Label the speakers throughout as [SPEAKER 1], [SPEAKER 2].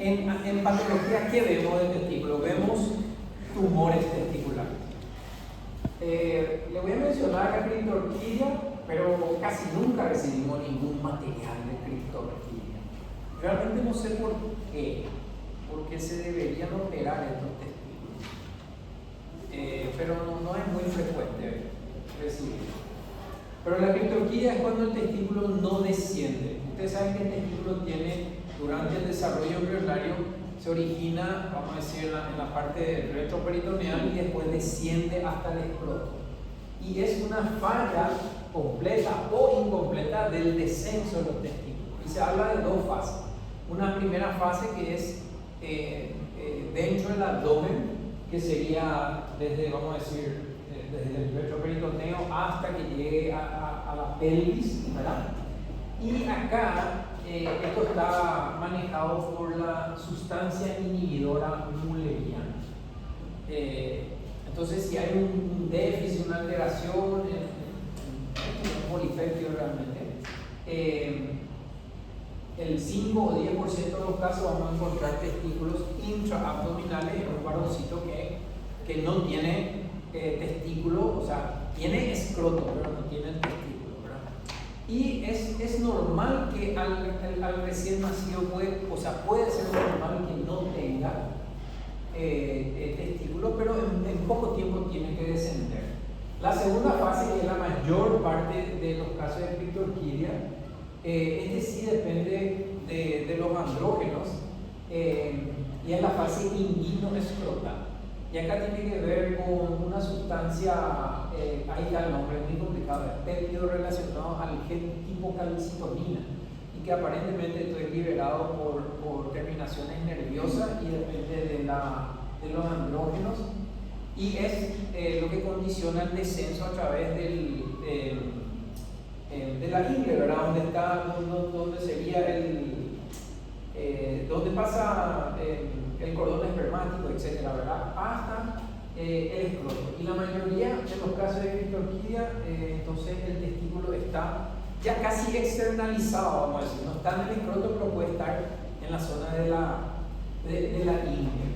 [SPEAKER 1] En patología, ¿qué vemos del testículo? Vemos tumores testiculares. Le voy a mencionar la criptorquidia, pero casi nunca recibimos ningún material de criptorquidia. Realmente no sé por qué, porque se deberían operar estos testículos, pero no es muy frecuente recibir. Pero la criptorquidia es cuando el testículo no desciende. Ustedes saben que el testículo tiene, durante el desarrollo embrionario, se origina, vamos a decir, en la parte retroperitoneal y después desciende hasta el escroto. Y es una falla completa o incompleta del descenso de los testículos. Y se habla de dos fases. Una primera fase que es dentro del abdomen, que sería desde, vamos a decir, desde el retroperitoneo hasta que llegue a la pelvis, ¿verdad? Y acá esto está manejado por la sustancia inhibidora mulleriana. Entonces, si hay un déficit, una alteración, un polifectio realmente, el 5 o 10% de los casos vamos a encontrar testículos intraabdominales en un varoncito que no tiene testículo, o sea, tiene escroto, pero no tiene el testículo, ¿verdad? Y es normal que al recién nacido puede ser normal que no tenga testículo, pero en poco tiempo tiene que descender. La segunda fase, que es la mayor parte de los casos de criptorquidia, sí depende de los andrógenos, y es la fase inguino-escrotal. Y acá tiene que ver con una sustancia, ahí está el nombre, es muy complicado, es péptido relacionado al gen tipo calcitonina, y que aparentemente esto es liberado por terminaciones nerviosas y depende de los andrógenos, y es lo que condiciona el descenso a través de la ingle, ¿verdad? Donde sería donde pasa el cordón espermático, etcétera, ¿verdad? Hasta el escroto. Y la mayoría de los casos de criptorquidia, entonces el testículo está ya casi externalizado, vamos a decir, no está en el escroto, pero puede estar en la zona de la ingle.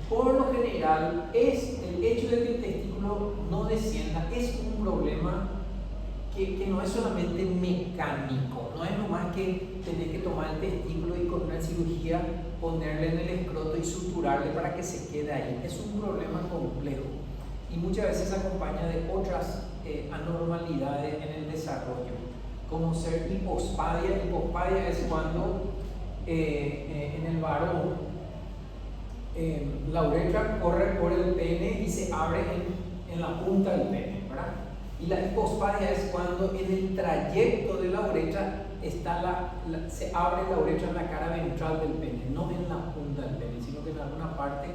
[SPEAKER 1] Por lo general, el hecho de que el testículo no descienda es un problema que no es solamente mecánico, no es nomás que tener que tomar el testículo y con una cirugía ponerle en el escroto y suturarle para que se quede ahí. Es un problema complejo y muchas veces acompaña de otras anormalidades en el desarrollo, como ser hipospadia. Hipospadia es cuando en el varón la uretra corre por el pene y se abre en la punta del pene, ¿verdad? Y la hipospadia es cuando en el trayecto de la uretra se abre la uretra en la cara ventral del pene, no en la punta del pene, sino que en alguna parte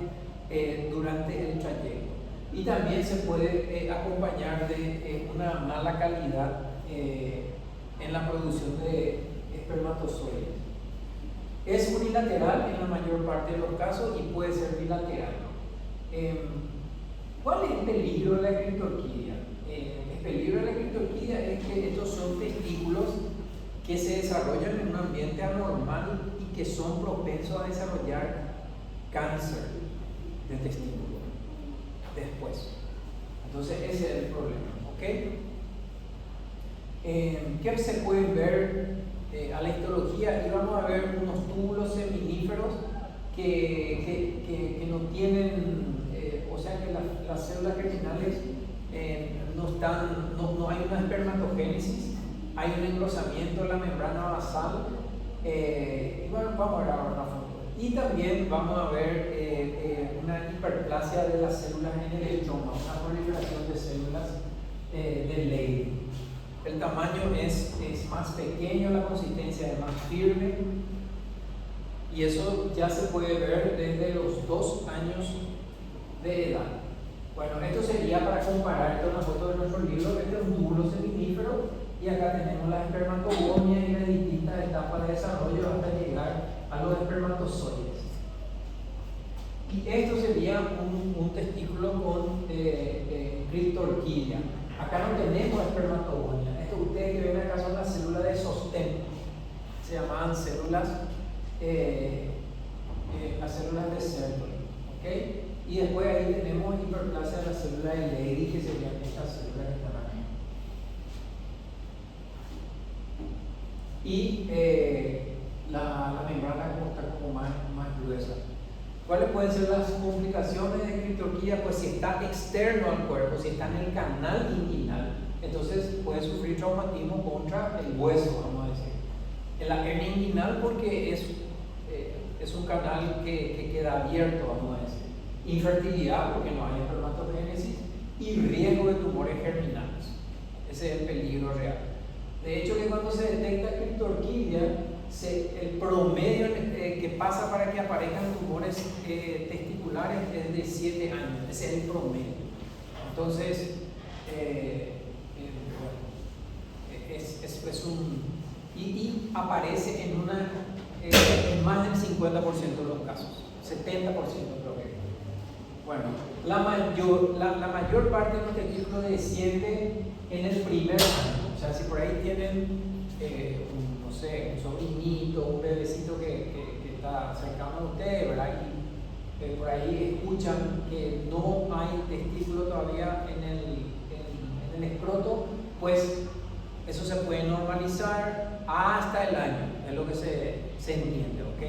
[SPEAKER 1] durante el trayecto. Y también se puede acompañar de una mala calidad en la producción de espermatozoides. Es unilateral en la mayor parte de los casos y puede ser bilateral. ¿Cuál es el peligro de la criptorquidia? El peligro de la criptorquidia es que estos son testículos que se desarrollan en un ambiente anormal y que son propensos a desarrollar cáncer de testículo después. Entonces ese es el problema, ¿ok? ¿Qué se puede ver a la histología? Y vamos a ver unos túbulos seminíferos que no tienen, o sea que las células germinales no hay una espermatogénesis, hay un engrosamiento de la membrana basal. Y bueno, vamos a ver ahora una foto. Y también vamos a ver una hiperplasia de las células en el estroma, una proliferación de células de Leydig. El tamaño es más pequeño, la consistencia es más firme, y eso ya se puede ver desde los 2 años de edad. Bueno, esto sería para comparar con la foto de nuestro libro. Este es un túbulo seminífero y acá tenemos las espermatogonias y las distintas etapas de desarrollo hasta llegar a los espermatozoides. Y esto sería un testículo con criptorquidia. Acá no tenemos espermatogonia. Esto ustedes que ven acá son las células de sostén. Se llamaban células células de Sertoli, ¿ok? Y después ahí tenemos hiperplasia de la célula de Leydig, que serían estas células que están aquí. Y la membrana como está como más gruesa. ¿Cuáles pueden ser las complicaciones de criptorquía? Pues si está externo al cuerpo, si está en el canal inguinal, entonces puede sufrir traumatismo contra el hueso, vamos a decir. En la hernia inguinal porque es un canal que queda abierto, vamos a decir. Infertilidad porque no hay espermatogénesis y riesgo de tumores germinales. Ese es el peligro real. De hecho, que cuando se detecta criptorquidia, el promedio que pasa para que aparezcan tumores testiculares es de 7 años. Ese es el promedio. Entonces, y aparece en más del 50% de los casos, 70% creo que. Bueno, la mayor parte de los testículos desciende en el primer año. O sea, si por ahí tienen un sobrinito, un bebecito que está cercano a ustedes, ¿verdad? Y por ahí escuchan que no hay testículo todavía en el escroto, pues eso se puede normalizar hasta el año, es lo que se entiende, ¿ok?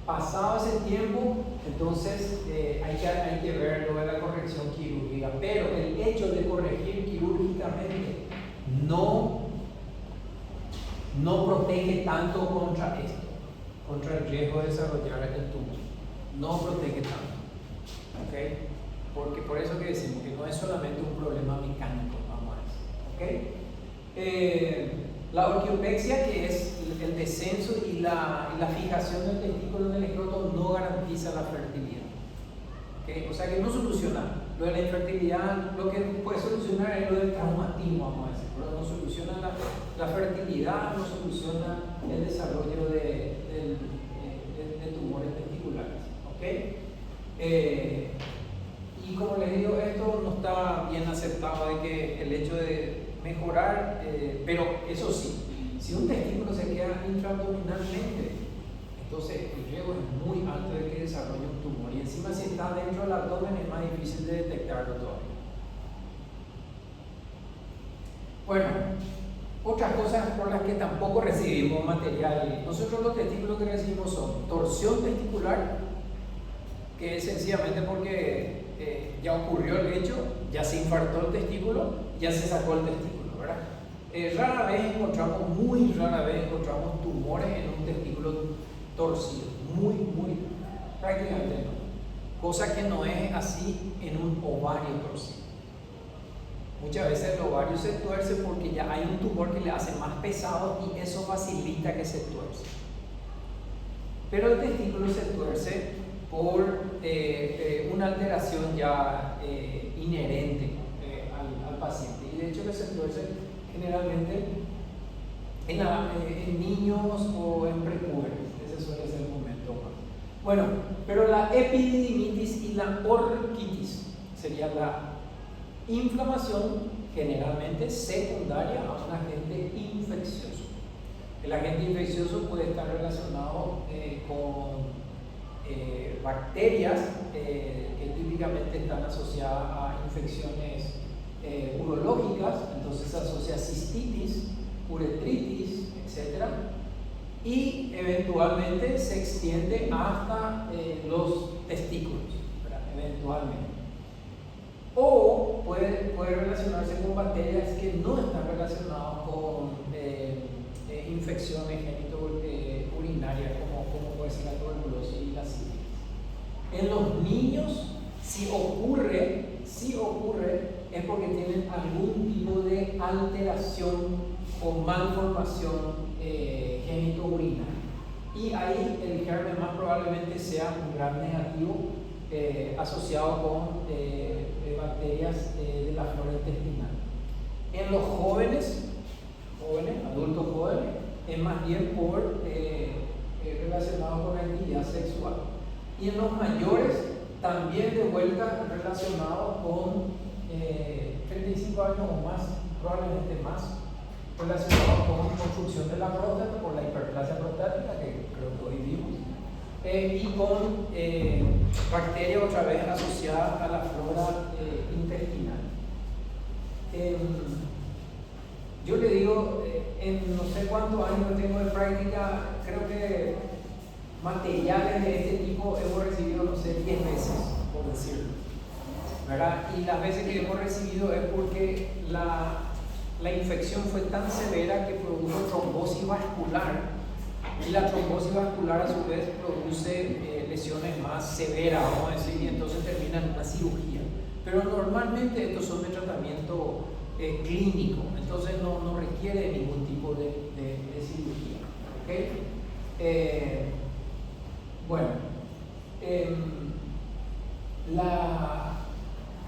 [SPEAKER 1] Pasado ese tiempo, entonces hay que ver lo de la corrección quirúrgica, pero el hecho de corregir quirúrgicamente no protege tanto contra esto, contra el riesgo de desarrollar el tumor. No protege tanto, ¿ok? Porque por eso que decimos que no es solamente un problema mecánico, vamos a decir, ¿ok? La orquiopexia, que es el descenso y la fijación del testículo en el escroto, no garantiza la fertilidad, ¿okay? O sea que no soluciona lo de la infertilidad. Lo que puede solucionar es lo del traumatismo, vamos a decir, pero no soluciona la fertilidad, no soluciona el desarrollo de tumores testiculares, ¿ok? Y como les digo, esto no está bien aceptado de que el hecho de mejorar, pero eso sí, si un testículo se queda intraabdominalmente, entonces el riesgo es muy alto de que desarrolle un tumor, y encima si está dentro del abdomen es más difícil de detectarlo todavía. Bueno, otras cosas por las que tampoco recibimos material. Nosotros los testículos que recibimos son torsión testicular, que es sencillamente porque ya ocurrió el hecho, ya se infartó el testículo, ya se sacó el testículo, ¿verdad? Muy rara vez encontramos tumores en un testículo torcido, prácticamente no. Cosa que no es así en un ovario torcido. Muchas veces el ovario se tuerce porque ya hay un tumor que le hace más pesado y eso facilita que se tuerce. Pero el testículo se tuerce por una alteración ya inherente al paciente, y de hecho que se tuerce generalmente en niños o en prepubertos. Ese suele ser el momento más. Bueno, pero la epididimitis y la orquitis sería la inflamación generalmente secundaria a un agente infeccioso. El agente infeccioso puede estar relacionado con bacterias que típicamente están asociadas a infecciones urológicas, entonces se asocia a cistitis, uretritis, etc. Y eventualmente se extiende hasta los testículos, ¿verdad? Eventualmente. O puede relacionarse con bacterias que no están relacionadas con infecciones genitourinarias como puede ser la tuberculosis y la sífilis. En los niños, si ocurre, es porque tienen algún tipo de alteración o malformación genitourinaria. Y ahí el germen más probablemente sea un gram negativo asociado con bacterias de la flora intestinal. En los jóvenes, adultos jóvenes, es más bien relacionado con la actividad sexual. Y en los mayores, también de vuelta relacionado con 35 años o más, probablemente más, relacionado con construcción de la próstata por la hiperplasia prostática, que creo que hoy vimos, y con bacterias otra vez asociadas a la flora intestinal. Yo le digo, en no sé cuántos años tengo de práctica, creo que materiales de este tipo hemos recibido, no sé, 10 veces, por decirlo, ¿verdad? Y las veces que hemos recibido es porque la infección fue tan severa que produjo trombosis vascular, y la trombosis vascular a su vez produce lesiones más severas, vamos a decir, y entonces termina en una cirugía. Pero normalmente estos son de tratamiento clínico, entonces no requiere ningún tipo de cirugía. ¿Okay? Bueno,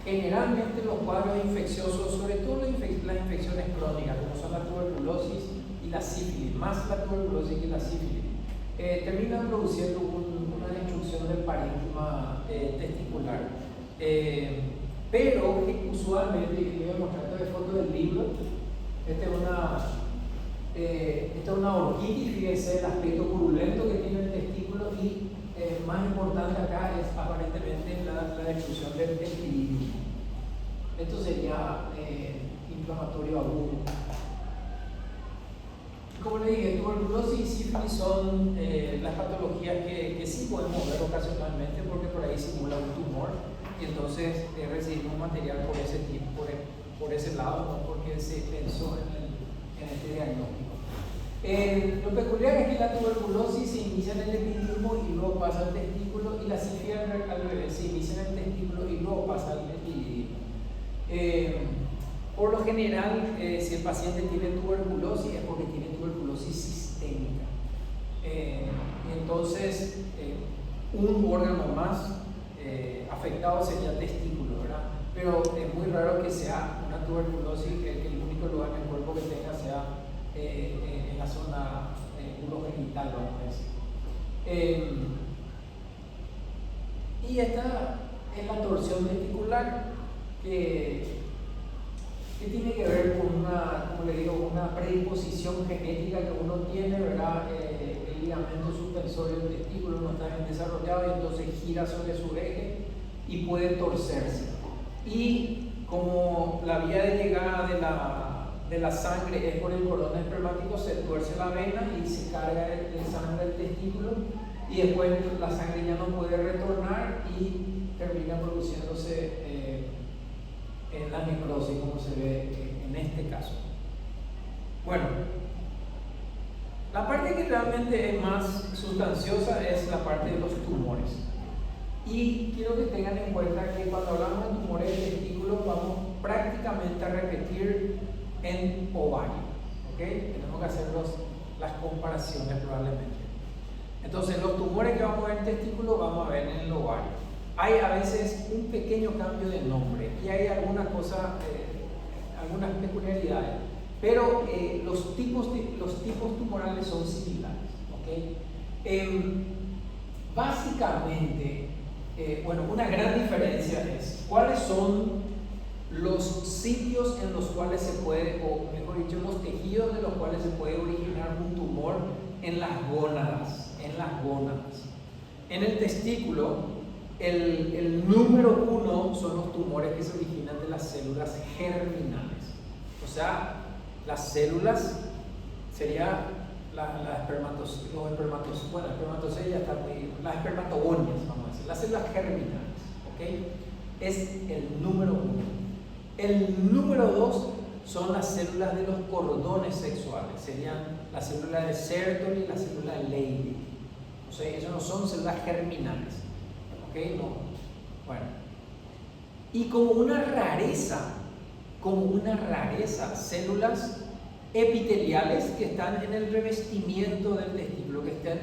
[SPEAKER 1] generalmente los cuadros infecciosos, sobre todo las infecciones crónicas, como son la tuberculosis y la sífilis, más la tuberculosis que la sífilis, terminan produciendo una destrucción del parénquima testicular. Pero usualmente, y les voy a mostrar esta foto del libro, esta es una orquitis, fíjense el aspecto purulento que tiene el testículo, y más importante acá es aparentemente la destrucción del epididimo. Esto sería inflamatorio agudo. Como le dije, tuberculosis y sífilis son las patologías que sí podemos ver ocasionalmente porque por ahí simula un tumor, y entonces recibimos material por ese tipo, por ese lado, no porque se pensó en este diagnóstico. Lo peculiar es que la tuberculosis se inicia en el epididimo y luego pasa al testículo, y la sífilis al revés, se inicia en el testículo y luego pasa al epididimo. Por lo general, si el paciente tiene tuberculosis es porque tiene tuberculosis sistémica. Entonces, un órgano más afectado sería el testículo, ¿verdad? Pero es muy raro que sea una tuberculosis, que el único lugar en el cuerpo que tenga sea en la zona urogenital, vamos a decir. Y esta es la torsión testicular, que tiene que ver con como le digo, una predisposición genética que uno tiene, ¿verdad? El ligamento suspensorio del testículo no está bien desarrollado y entonces gira sobre su eje y puede torcerse. Y como la vía de llegada de la sangre es por el cordón espermático, se tuerce la vena y se carga de sangre del testículo, y después la sangre ya no puede retornar y termina produciéndose en la necrosis, como se ve en este caso. Bueno, la parte que realmente es más sustanciosa es la parte de los tumores. Y quiero que tengan en cuenta que cuando hablamos de tumores de testículo vamos prácticamente a repetir en ovario. ¿Okay? Tenemos que hacer las comparaciones probablemente. Entonces, los tumores que vamos a ver en el testículo vamos a ver en el ovario. Hay a veces un pequeño cambio de nombre y hay algunas peculiaridades, pero los tipos tumorales son similares. ¿Okay? Básicamente, una gran diferencia es cuáles son los sitios en los cuales se puede, o mejor dicho, los tejidos de los cuales se puede originar un tumor en las gónadas. En el testículo, el número 1 son los tumores que se originan de las células germinales. O sea, las células sería las espermatogonias, vamos a decir, las células germinales. ¿Okay? Es el número 1. El número 2 son las células de los cordones sexuales, serían las células de Sertoli y las células de Leydig. O sea, eso no son células germinales. ¿Ok? No. Bueno. Y como una rareza, células epiteliales que están en el revestimiento del testículo, que están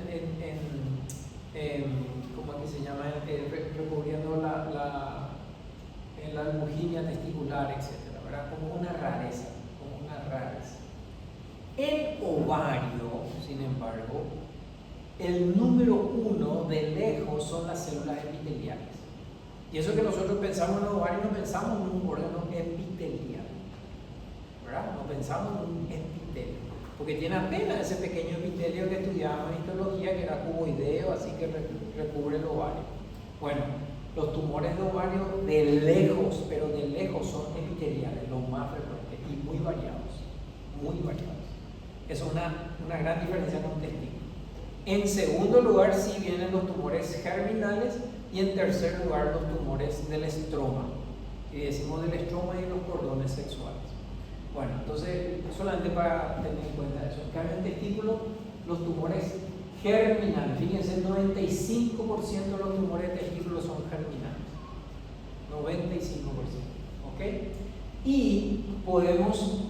[SPEAKER 1] ¿cómo es que se llama? Recubriendo en la albuginia testicular, etc. ¿Verdad? Como una rareza. El ovario, sin embargo, el número 1 de lejos son las células epiteliales. Y eso que nosotros pensamos en el ovario, no pensamos en un órgano epitelial, ¿verdad? No pensamos en un epitelio, porque tiene apenas ese pequeño epitelio que estudiábamos en histología, que era cuboideo, así que recubre el ovario. Bueno, los tumores de ovario de lejos, pero de lejos son epiteliales, los más frecuentes y muy variados, muy variados. Es una gran diferencia con testículo. En segundo lugar, sí vienen los tumores germinales y en tercer lugar los tumores del estroma. Y decimos del estroma y los cordones sexuales. Bueno, entonces, solamente para tener en cuenta eso. En cambio, en testículo, los tumores germinales, fíjense, el 95% de los tumores de testículo son germinales. 95%. ¿Ok? Y podemos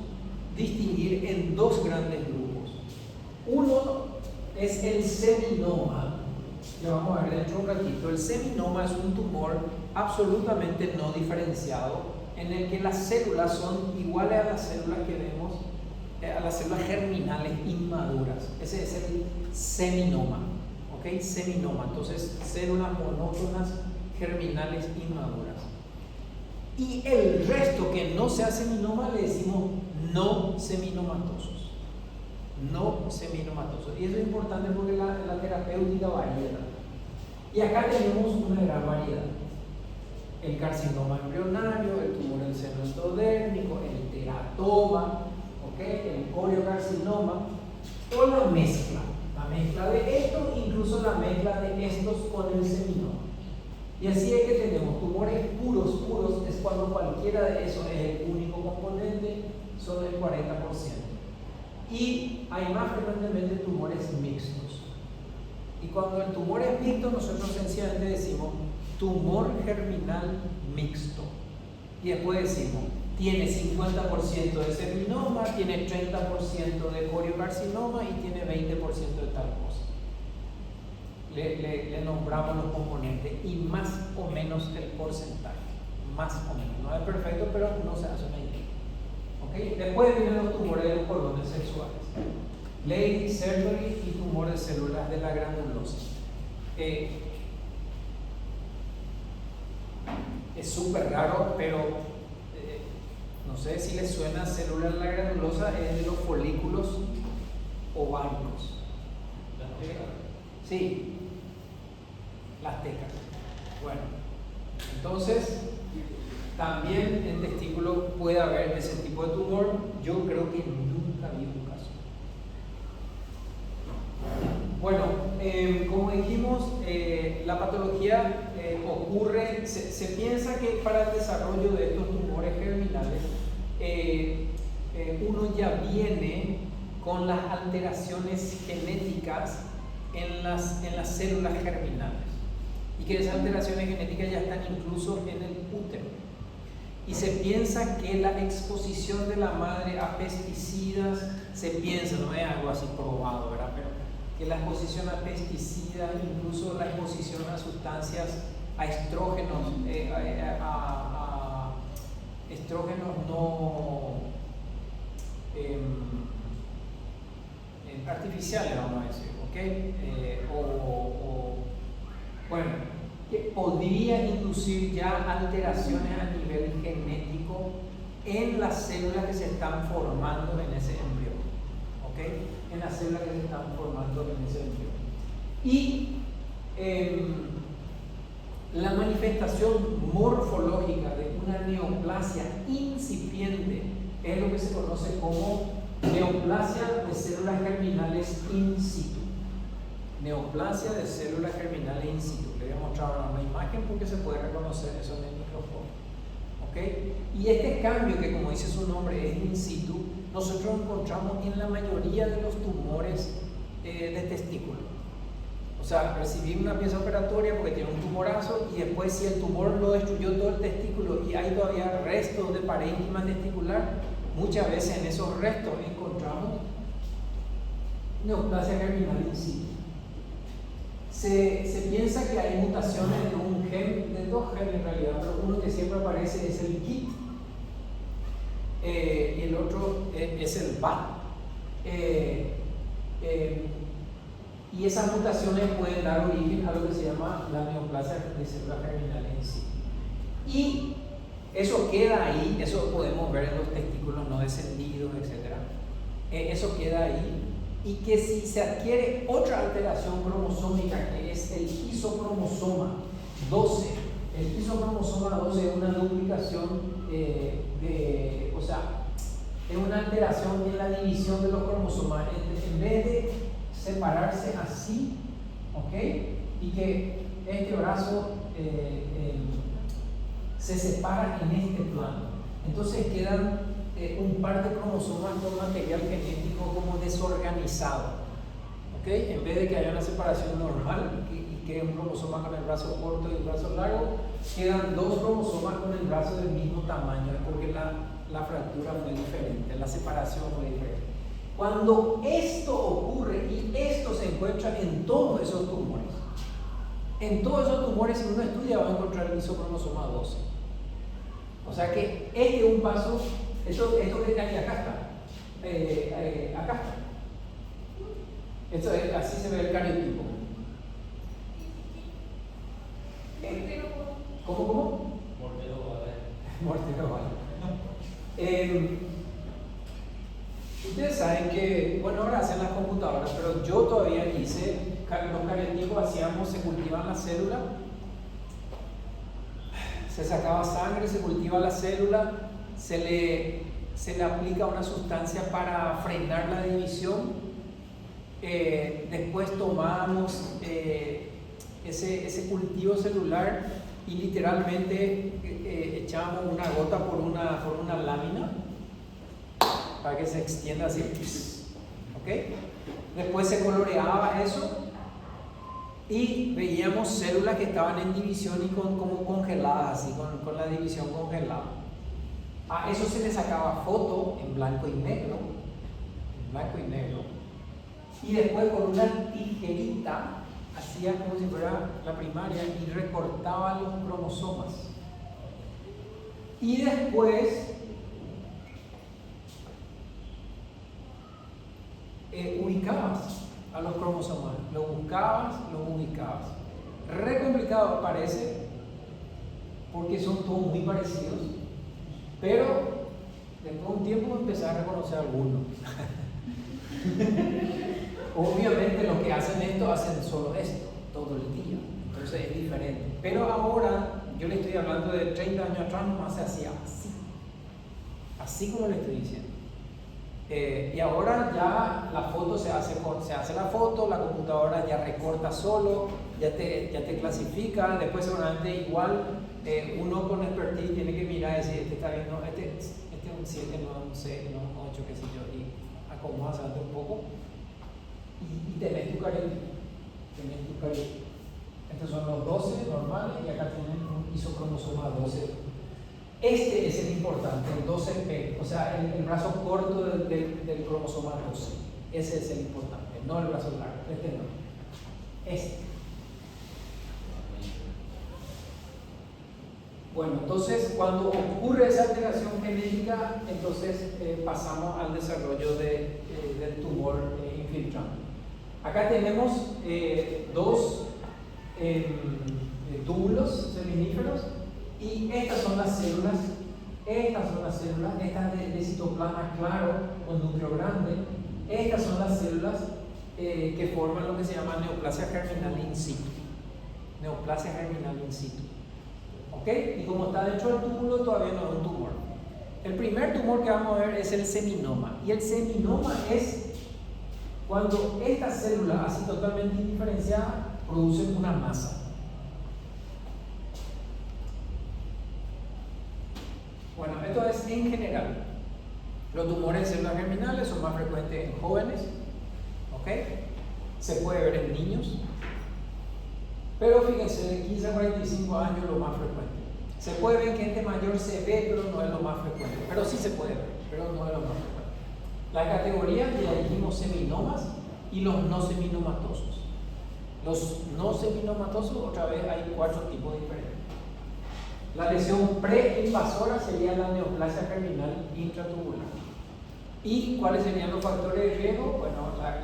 [SPEAKER 1] distinguir en dos grandes grupos. Uno es el seminoma. Lo vamos a ver dentro de un ratito. El seminoma es un tumor absolutamente no diferenciado, en el que las células son iguales a las células que vemos, a las células germinales inmaduras. Ese es el seminoma. ¿Ok? Seminoma. Entonces, células monótonas germinales inmaduras. Y el resto que no sea seminoma le decimos no seminomatosos. No seminomatosos. Y eso es importante porque la terapéutica varía. Y acá tenemos una gran variedad. El carcinoma embrionario, el tumor del seno endodérmico, el teratoma, ¿okay? El coriocarcinoma, o la mezcla de estos, incluso la mezcla de estos con el seminoma. Y así es que tenemos tumores puros, es cuando cualquiera de esos es el único componente, son el 40%. Y hay más frecuentemente tumores mixtos. Y cuando el tumor es mixto, nosotros sencillamente decimos tumor germinal mixto. Y después decimos, tiene 50% de seminoma, tiene 30% de coriocarcinoma y tiene 20% de tal cosa. Le nombramos los componentes y más o menos el porcentaje. Más o menos. No es perfecto, pero no se hace una idea. ¿Okay? Después vienen los tumores de los cordones sexuales. Lady surgery y tumor de células de la granulosa. Es súper raro, pero no sé si les suena célula de la granulosa, es de los folículos ováricos. Sí, las tecas. Bueno, entonces también en testículo puede haber ese tipo de tumor. Yo creo que nunca vi un caso. Bueno, como dijimos, la patología ocurre, se piensa que para el desarrollo de estos tumores germinales, uno ya viene con las alteraciones genéticas en las células germinales, y que esas alteraciones genéticas ya están incluso en el útero. Y se piensa que la exposición de la madre a pesticidas, se piensa, no es algo así probado, ¿verdad? Pero que la exposición a pesticidas, incluso la exposición a sustancias, a estrógenos, estrógenos no artificiales, vamos a decir, ¿ok? Bueno, que podría inducir ya alteraciones a nivel genético en las células que se están formando en ese embrión, ¿ok? En las células que se están formando en ese embrión. Y la manifestación morfológica de una neoplasia incipiente es lo que se conoce como neoplasia de células germinales in situ. Neoplasia de células germinales in situ. Le voy a mostrar ahora una imagen porque se puede reconocer eso en el micrófono. ¿Okay? Y este cambio, que como dice su nombre es in situ, nosotros encontramos en la mayoría de los tumores de testículo. O sea, recibir una pieza operatoria porque tiene un tumorazo, y después si el tumor lo destruyó todo el testículo y hay todavía restos de parénquima testicular, muchas veces en esos restos encontramos neoplasia germinal in situ. Se piensa que hay mutaciones de un gen, de dos genes en realidad, pero uno que siempre aparece es el KIT y el otro es el BAT. Y esas mutaciones pueden dar origen a lo que se llama la neoplasia de células germinales in situ. Y eso queda ahí, eso podemos ver en los testículos no descendidos, etc. Eso queda ahí y que si se adquiere otra alteración cromosómica, que es el isocromosoma 12, el isocromosoma 12 es una duplicación o sea, es una alteración en la división de los cromosomas. En vez de separarse así, ¿ok? Y que este brazo se separa en este plano. Entonces quedan un par de cromosomas con material genético como desorganizado, ¿ok? En vez de que haya una separación normal y que un cromosoma con el brazo corto y el brazo largo, quedan dos cromosomas con el brazo del mismo tamaño, porque la fractura fue diferente, la separación fue diferente. Cuando esto ocurre y esto se encuentra en todos esos tumores, si uno estudia va a encontrar el isocromosoma 12. O sea que este es un paso, esto que está ahí, acá está. Acá está. Así se ve el cariotipo. ¿Cómo? Mortero vale. Ustedes saben que, bueno, ahora hacen las computadoras, pero yo todavía hice, los cariotipos se cultivan la célula, se sacaba sangre, se cultiva la célula, se le aplica una sustancia para frenar la división, después tomamos ese cultivo celular y literalmente echábamos una gota por una lámina para que se extienda así, ¿ok? Después se coloreaba eso y veíamos células que estaban en división y como congeladas, así, con la división congelada. A eso se le sacaba foto en blanco y negro, y después con una tijerita hacía como si fuera la primaria y recortaba los cromosomas. Y después ubicabas a los cromosomas, los buscabas, los ubicabas. Re complicado parece, porque son todos muy parecidos, pero después de un tiempo empecé a reconocer algunos. Obviamente los que hacen esto hacen solo esto todo el día, entonces es diferente. Pero ahora, yo le estoy hablando de 30 años atrás, nomás se hacía así como le estoy diciendo. Y ahora ya la foto se hace la foto, la computadora ya recorta solo, ya te clasifica. Después seguramente igual uno con expertise tiene que mirar y decir, este está bien, no, este es un 7, no un 6, no un 8, qué sé yo, y acomodas un poco y tenés tu cariotipo. Estos son los 12 normales y acá tienen un isocromosoma 12. Este es el importante, el 12P, o sea, el brazo corto del cromosoma 12. Ese es el importante, no el brazo largo, este no. Este. Bueno, entonces cuando ocurre esa alteración genética, entonces pasamos al desarrollo del tumor infiltrante. Acá tenemos dos túbulos seminíferos. Y estas son las células, estas de citoplasma claro con núcleo grande. Estas son las células que forman lo que se llama neoplasia germinal in situ. ¿Ok? Y como está dentro del túbulo, todavía no es un tumor. El primer tumor que vamos a ver es el seminoma. Y el seminoma es cuando estas células, así totalmente indiferenciadas, producen una masa. Bueno, esto es en general. Los tumores de células germinales son más frecuentes en jóvenes, ¿ok? Se puede ver en niños, pero fíjense, de 15 a 45 años lo más frecuente. Se puede ver en gente mayor, se ve, pero no es lo más frecuente. Pero sí se puede ver, pero no es lo más frecuente. La categoría ya dijimos seminomas y los no seminomatosos. Los no seminomatosos, otra vez hay 4 tipos diferentes. La lesión preinvasora sería la neoplasia germinal intratubular. ¿Y cuáles serían los factores de riesgo? Bueno, la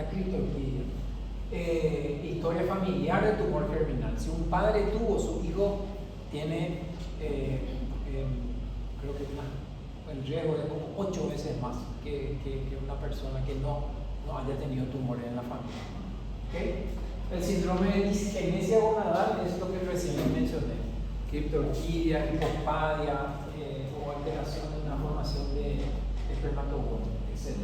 [SPEAKER 1] criptorquidia. Historia familiar de tumor germinal. Si un padre tuvo, su hijo tiene, creo que el riesgo es como 8 veces más que una persona que no haya tenido tumores en la familia. ¿Okay? El síndrome de disgenesia gonadal es lo que recién les mencioné: criptorquidia, hipospadia, o alteración en la formación de espermatozoides, etc.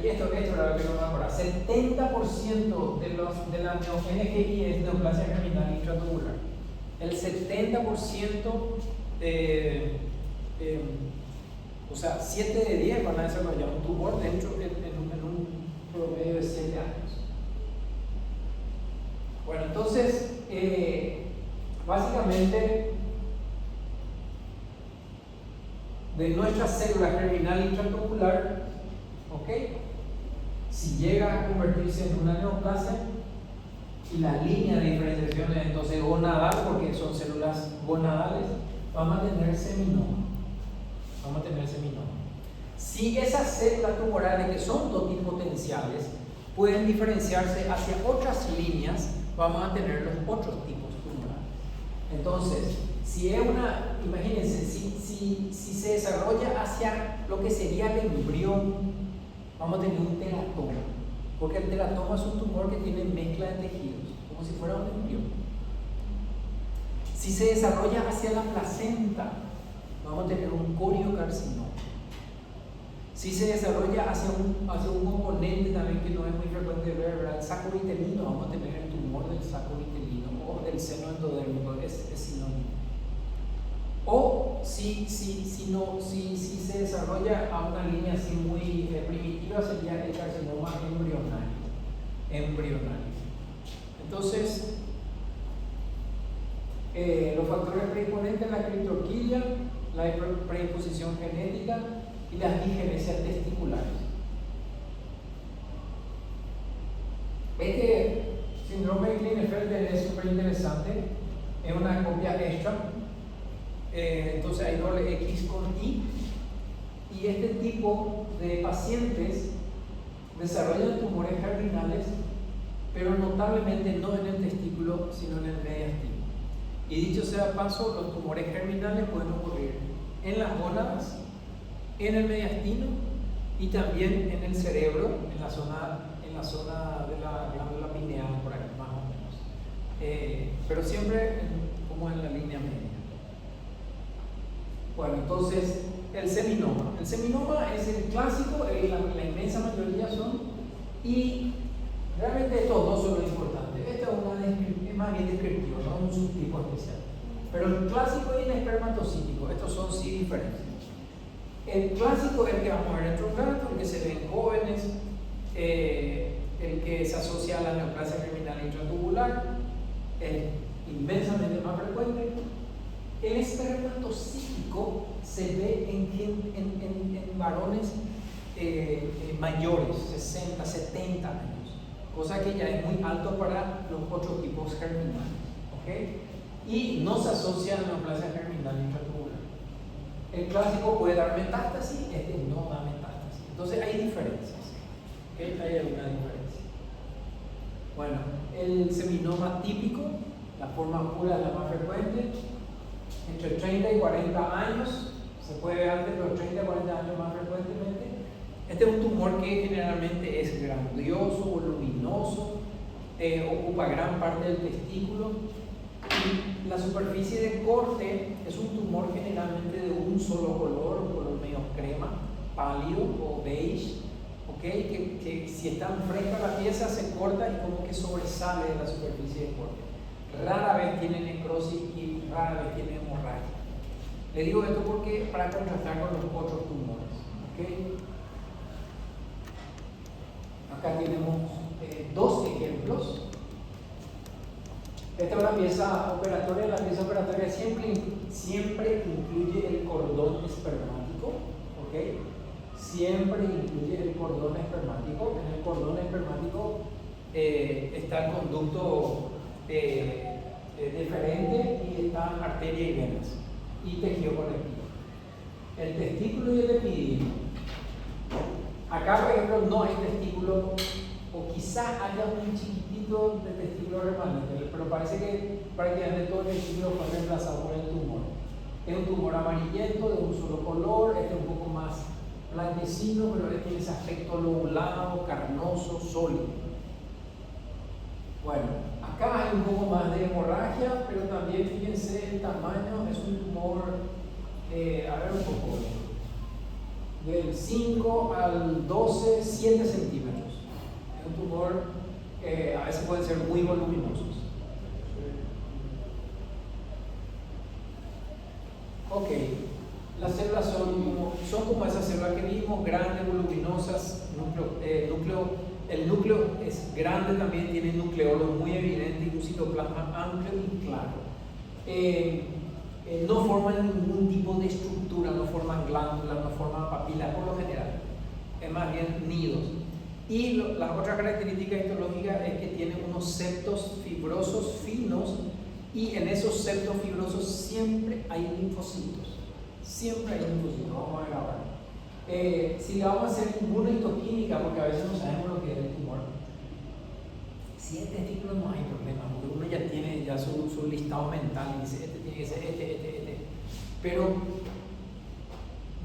[SPEAKER 1] Esto es lo que vamos a mejorar. 70% de la NGI es neoplasia germinal intratubular. El 70%, o sea, 7 de 10 van a desarrollar un tumor dentro en un promedio de 7 años. Bueno, entonces, básicamente, de nuestra célula germinal intratubular, ¿ok? Si llega a convertirse en una neoplasia y la línea de diferenciación es entonces gonadal, porque son células gonadales, vamos a tener seminoma. Si esas células tumorales, que son totipotenciales, pueden diferenciarse hacia otras líneas, vamos a tener los otros tipos tumorales. Entonces, si es imagínense, si se desarrolla hacia lo que sería el embrión, vamos a tener un teratoma, porque el teratoma es un tumor que tiene mezcla de tejidos, como si fuera un embrión. Si se desarrolla hacia la placenta, vamos a tener un coriocarcinoma. Si se desarrolla hacia un componente también que no es muy frecuente ver, ¿verdad? El saco vitelino, vamos a tener el tumor del saco vitelino o del seno endodérmico, es sinónimo. O si se desarrolla a una línea así muy primitiva, sería el carcinoma embrionario. Entonces, los factores predisponentes: la criptorquidia, la predisposición genética y las disgenesias testiculares. Este síndrome de Klinefelter es súper interesante, es una copia extra. Entonces hay doble X con Y, y este tipo de pacientes desarrollan tumores germinales, pero notablemente no en el testículo, sino en el mediastino. Y dicho sea de paso, los tumores germinales pueden ocurrir en las gónadas, en el mediastino y también en el cerebro, en la zona de la glándula pineal, por aquí más o menos, pero siempre como en la línea media. Bueno, entonces, el seminoma es el clásico, la inmensa mayoría son, y realmente estos dos son lo importante. Este es más bien descriptivo, no es un subtipo especial. Pero el clásico y el espermatocítico, estos son sí diferentes. El clásico es el que vamos a ver dentro de un rato, el que se ve en jóvenes, el que se asocia a la neoplasia germinal intratubular, es inmensamente más frecuente. El espermatocítico se ve en varones mayores, 60, 70 años, cosa que ya es muy alto para los otros tipos germinales, ¿okay? Y no se asocia a la neoplasia germinal intratubular. El clásico puede dar metástasis, este no da metástasis. Entonces hay diferencias, ¿okay? Hay alguna diferencia. Bueno, el seminoma típico, la forma pura es la más frecuente, entre 30 y 40 años, se puede ver antes, pero 30 y 40 años más frecuentemente. Este es un tumor que generalmente es grandioso, voluminoso, ocupa gran parte del testículo, y la superficie de corte es un tumor generalmente de un solo color, un color medio crema, pálido o beige, ¿okay? Que si está fresca la pieza se corta y como que sobresale de la superficie de corte. Rara vez tiene necrosis y rara vez tiene hemorragia. Le digo esto porque para contrastar con los otros tumores, ¿okay? Acá tenemos dos ejemplos. Esta es una pieza operatoria. La pieza operatoria siempre incluye el cordón espermático, ¿okay? Siempre incluye el cordón espermático. En el cordón espermático está el conducto deferente y están arteria y venas y tejido conectivo. El testículo y el epidídimo. Acá, por ejemplo, no hay testículo, o quizás haya un chiquitito de testículo remanente, pero parece que prácticamente todo el testículo fue reemplazado por el tumor. Es un tumor amarillento de un solo color, este es un poco más blanquecino, pero tiene ese aspecto lobulado, carnoso, sólido. Bueno, acá hay un poco más de hemorragia, pero también fíjense el tamaño, es un tumor, a ver un poco, del 5 al 12, 7 centímetros. Es un tumor que a veces pueden ser muy voluminosos. Ok, las células son como esas células que vimos, grandes, voluminosas, el núcleo es grande también, tiene nucleolo muy evidente y un citoplasma amplio y claro. No forman ningún tipo de estructura, no forman glándulas, no forman papilas por lo general, es más bien nidos. Y la otra característica histológica es que tienen unos septos fibrosos finos, y en esos septos fibrosos siempre hay linfocitos. Siempre hay linfocitos. Vamos a ver ahora. Si le vamos a hacer inmunohistoquímica, porque a veces no sabemos lo que es el tumor, si es testículo no hay problema, porque uno ya tiene su listado mental y dice, este tiene que ser este. Pero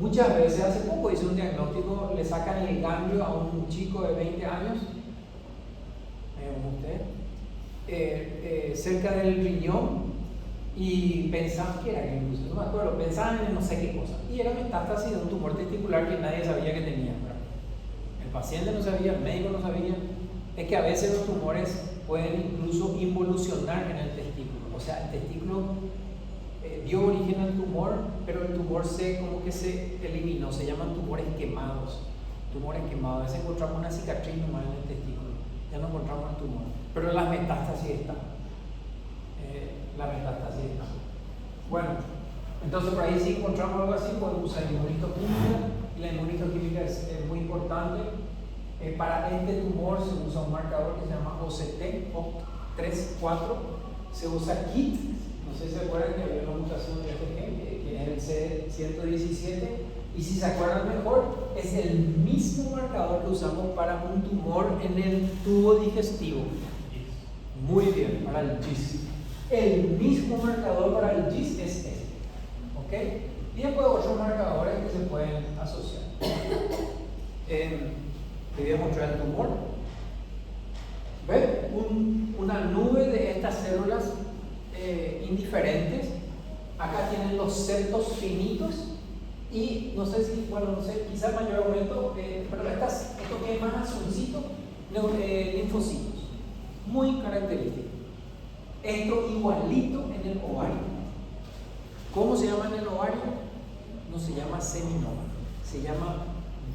[SPEAKER 1] muchas veces, hace poco hice un diagnóstico, le sacan el ganglio a un chico de 20 años, cerca del riñón, y pensaban que era incluso, no me acuerdo, pensaban en no sé qué cosa, y era metástasis de un tumor testicular que nadie sabía que tenía, ¿verdad? El paciente no sabía, el médico no sabía. Es que a veces los tumores pueden incluso involucionar en el testículo, o sea, el testículo dio origen al tumor, pero el tumor como que se eliminó, se llaman tumores quemados. A veces encontramos una cicatriz nomás en el testículo, ya no encontramos el tumor, pero las metástasis están. Bueno, entonces por ahí si encontramos algo así, podemos usar inmunohistoquímica, y la inmunohistoquímica es muy importante. Para este tumor se usa un marcador que se llama OCT, OCT34, se usa KIT, no sé si se acuerdan que había una mutación de este gen, que es el C117, y si se acuerdan mejor, es el mismo marcador que usamos para un tumor en el tubo digestivo. Muy bien, para el GIS. El mismo marcador para el GIS es este. ¿Ok? Y después otros marcadores que se pueden asociar. Le voy a mostrar el tumor. ¿Ven? Una nube de estas células indiferentes. Acá tienen los septos finitos. Y no sé si, quizá el mayor aumento, pero esto que es más azulcito, linfocitos. Muy característico. Esto igualito en el ovario. ¿Cómo se llama en el ovario? No se llama seminoma, se llama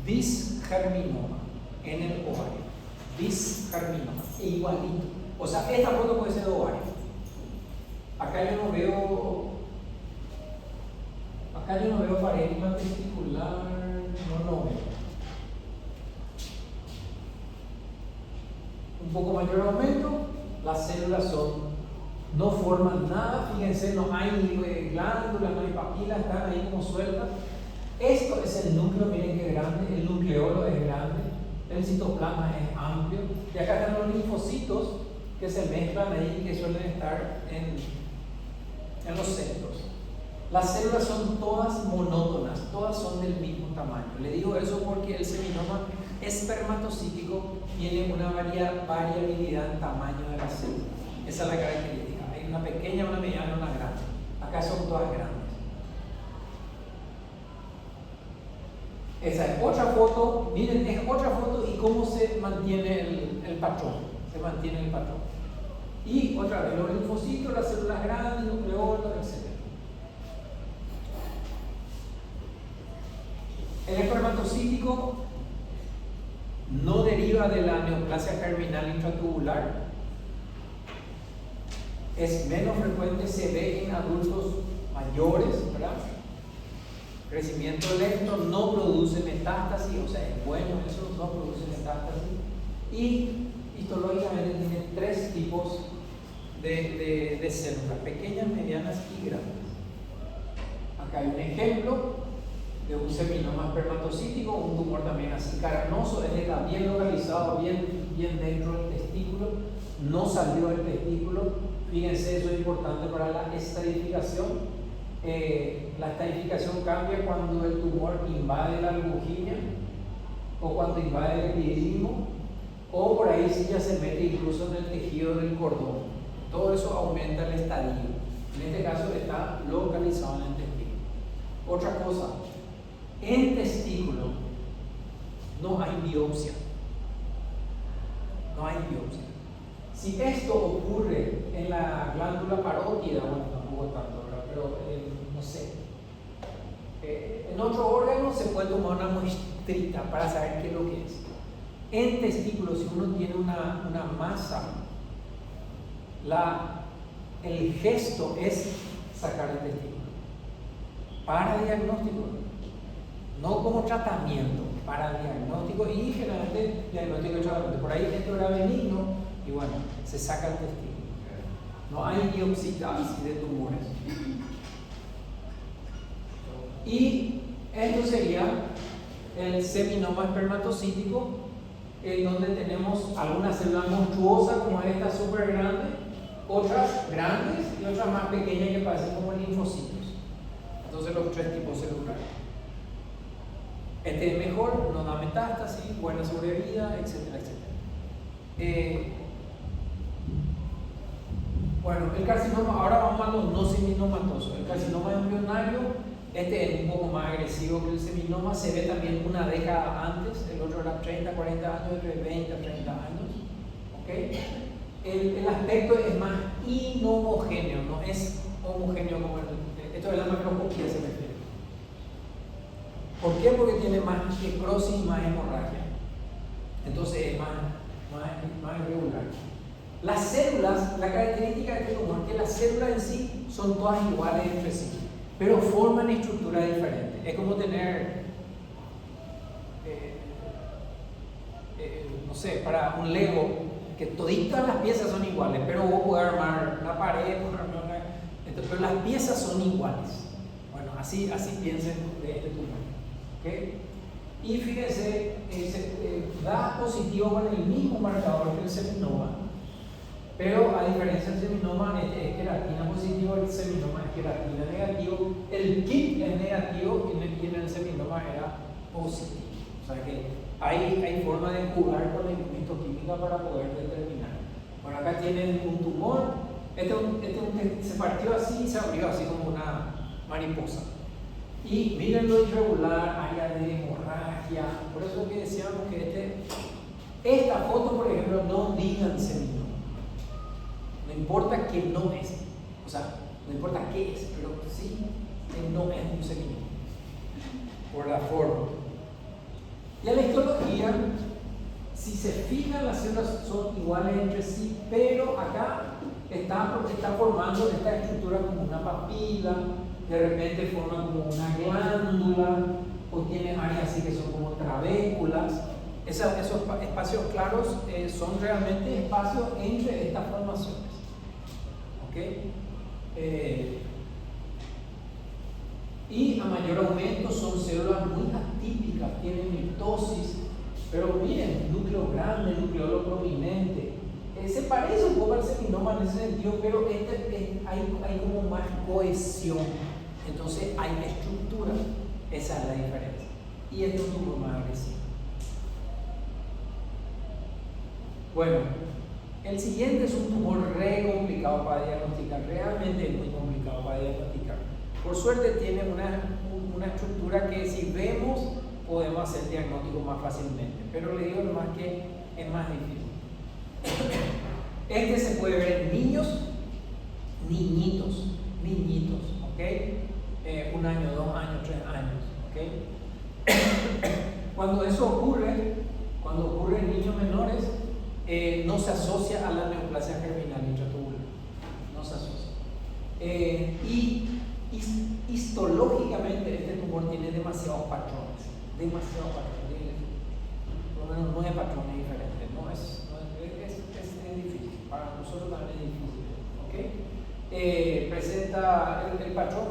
[SPEAKER 1] bisgerminoma en el ovario. Bisgerminoma, igualito. O sea, esta foto puede ser de ovario. Acá yo no veo parénquima testicular, no veo. Un poco mayor aumento, las células no forman nada, fíjense, no hay glándulas, no hay papilas, están ahí como sueltas. Esto es el núcleo, miren qué grande, el nucleolo es grande, el citoplasma es amplio, y acá están los linfocitos que se mezclan ahí y que suelen estar en los centros. Las células son todas monótonas, todas son del mismo tamaño. Le digo eso porque el seminoma espermatocítico tiene una variabilidad en tamaño de las células. Esa es la característica. Hay una pequeña, una mediana, una grande. Acá son todas grandes. Esa es otra foto. Miren, es otra foto y cómo se mantiene el patrón. Se mantiene el patrón. Y otra vez, los linfocitos, las células grandes, nucleolos, etc. El espermatocítico no deriva de la neoplasia germinal intratubular. Es menos frecuente, se ve en adultos mayores, ¿verdad? Crecimiento lento, no produce metástasis, o sea, es bueno eso, no produce metástasis. Y histológicamente tiene tres tipos de células, pequeñas, medianas y grandes. Acá hay un ejemplo de un seminoma espermatocítico, un tumor también así carnoso, está bien localizado, bien dentro del testículo, no salió del testículo. Fíjense, eso es importante para la estratificación. La estadificación cambia cuando el tumor invade la longínea o cuando invade el epididimo, o por ahí sí ya se mete incluso en el tejido del cordón. Todo eso aumenta el estadio. En este caso está localizado en el testículo. Otra cosa, en testículo no hay biopsia. No hay biopsia. Si esto ocurre en la glándula parótida, bueno, tampoco tanto, ¿verdad? Pero no sé, en otro órgano se puede tomar una muestrita para saber qué es lo que es. En testículo, si uno tiene una masa, el gesto es sacar el testículo para diagnóstico, no como tratamiento, para diagnóstico y generalmente diagnóstico y tratamiento. Por ahí esto era benigno y bueno, se saca el testículo. No hay biopsia de tumores. Y esto sería el seminoma espermatocítico, en donde tenemos algunas células monstruosas como esta súper grande, otras grandes y otras más pequeñas que parecen como linfocitos. Entonces los tres tipos celulares. Este es mejor, no da metástasis, buena sobrevida, etcétera, etcétera. Bueno, el carcinoma, ahora vamos a los no seminomatosos. El carcinoma embrionario, este es un poco más agresivo que el seminoma, se ve también una década antes, el otro era 30, 40 años, el otro es 20, 30 años. ¿Okay? El aspecto es más inhomogéneo, no es homogéneo como esto de la macroscopía se refiere. ¿Por qué? Porque tiene más necrosis y más hemorragia. Entonces es más irregular. Las células, la característica de este tumor es que las células en sí son todas iguales entre sí, pero forman estructuras diferentes. Es como tener, no sé, para un Lego, que toditas las piezas son iguales, pero vos podés armar una pared, pero las piezas son iguales. Bueno, así piensen de este tumor. ¿Okay? Y fíjense, da positivo con el mismo marcador que el seminoma, pero a diferencia del seminoma, este es queratina positivo, el seminoma es queratina negativo, el KIT es negativo y en el seminoma era positivo. O sea que hay forma de jugar con la histoquímica para poder determinar. Bueno, acá tienen un tumor, se partió así y se abrió así como una mariposa. Y miren lo irregular, área de hemorragia. Por eso que decíamos que esta foto, por ejemplo, no digan seminoma. No importa que no es, o sea, no importa qué es, pero sí que no es un seminoma, por la forma. Y en la histología, si se fijan, las células son iguales entre sí, pero acá está formando esta estructura como una papila, de repente forma como una glándula, o tiene áreas así que son como trabéculas. Esos espacios claros son realmente espacios entre estas formaciones. ¿Okay? Y a mayor aumento son células muy atípicas, tienen mitosis, pero miren, núcleo grande, nucleolo prominente. Se parece un poco al seminoma en ese sentido, pero hay como más cohesión, entonces hay estructura, esa es la diferencia. Y este es un tumor más agresivo. Bueno, el siguiente es un tumor re complicado para diagnosticar, realmente es muy complicado para diagnosticar. Por suerte tiene una estructura que si vemos podemos hacer diagnóstico más fácilmente, pero le digo nomás que es más difícil. Este se puede ver en niños, niñitos, ¿ok? 1 año, 2 años, 3 años, ¿ok? Cuando eso ocurre, en niños menores, no se asocia a la neoplasia germinal intratubular, no se asocia. Y histológicamente este tumor tiene demasiados patrones, por lo menos 9 patrones diferentes, es difícil, para nosotros también es difícil, ¿ok? Presenta el patrón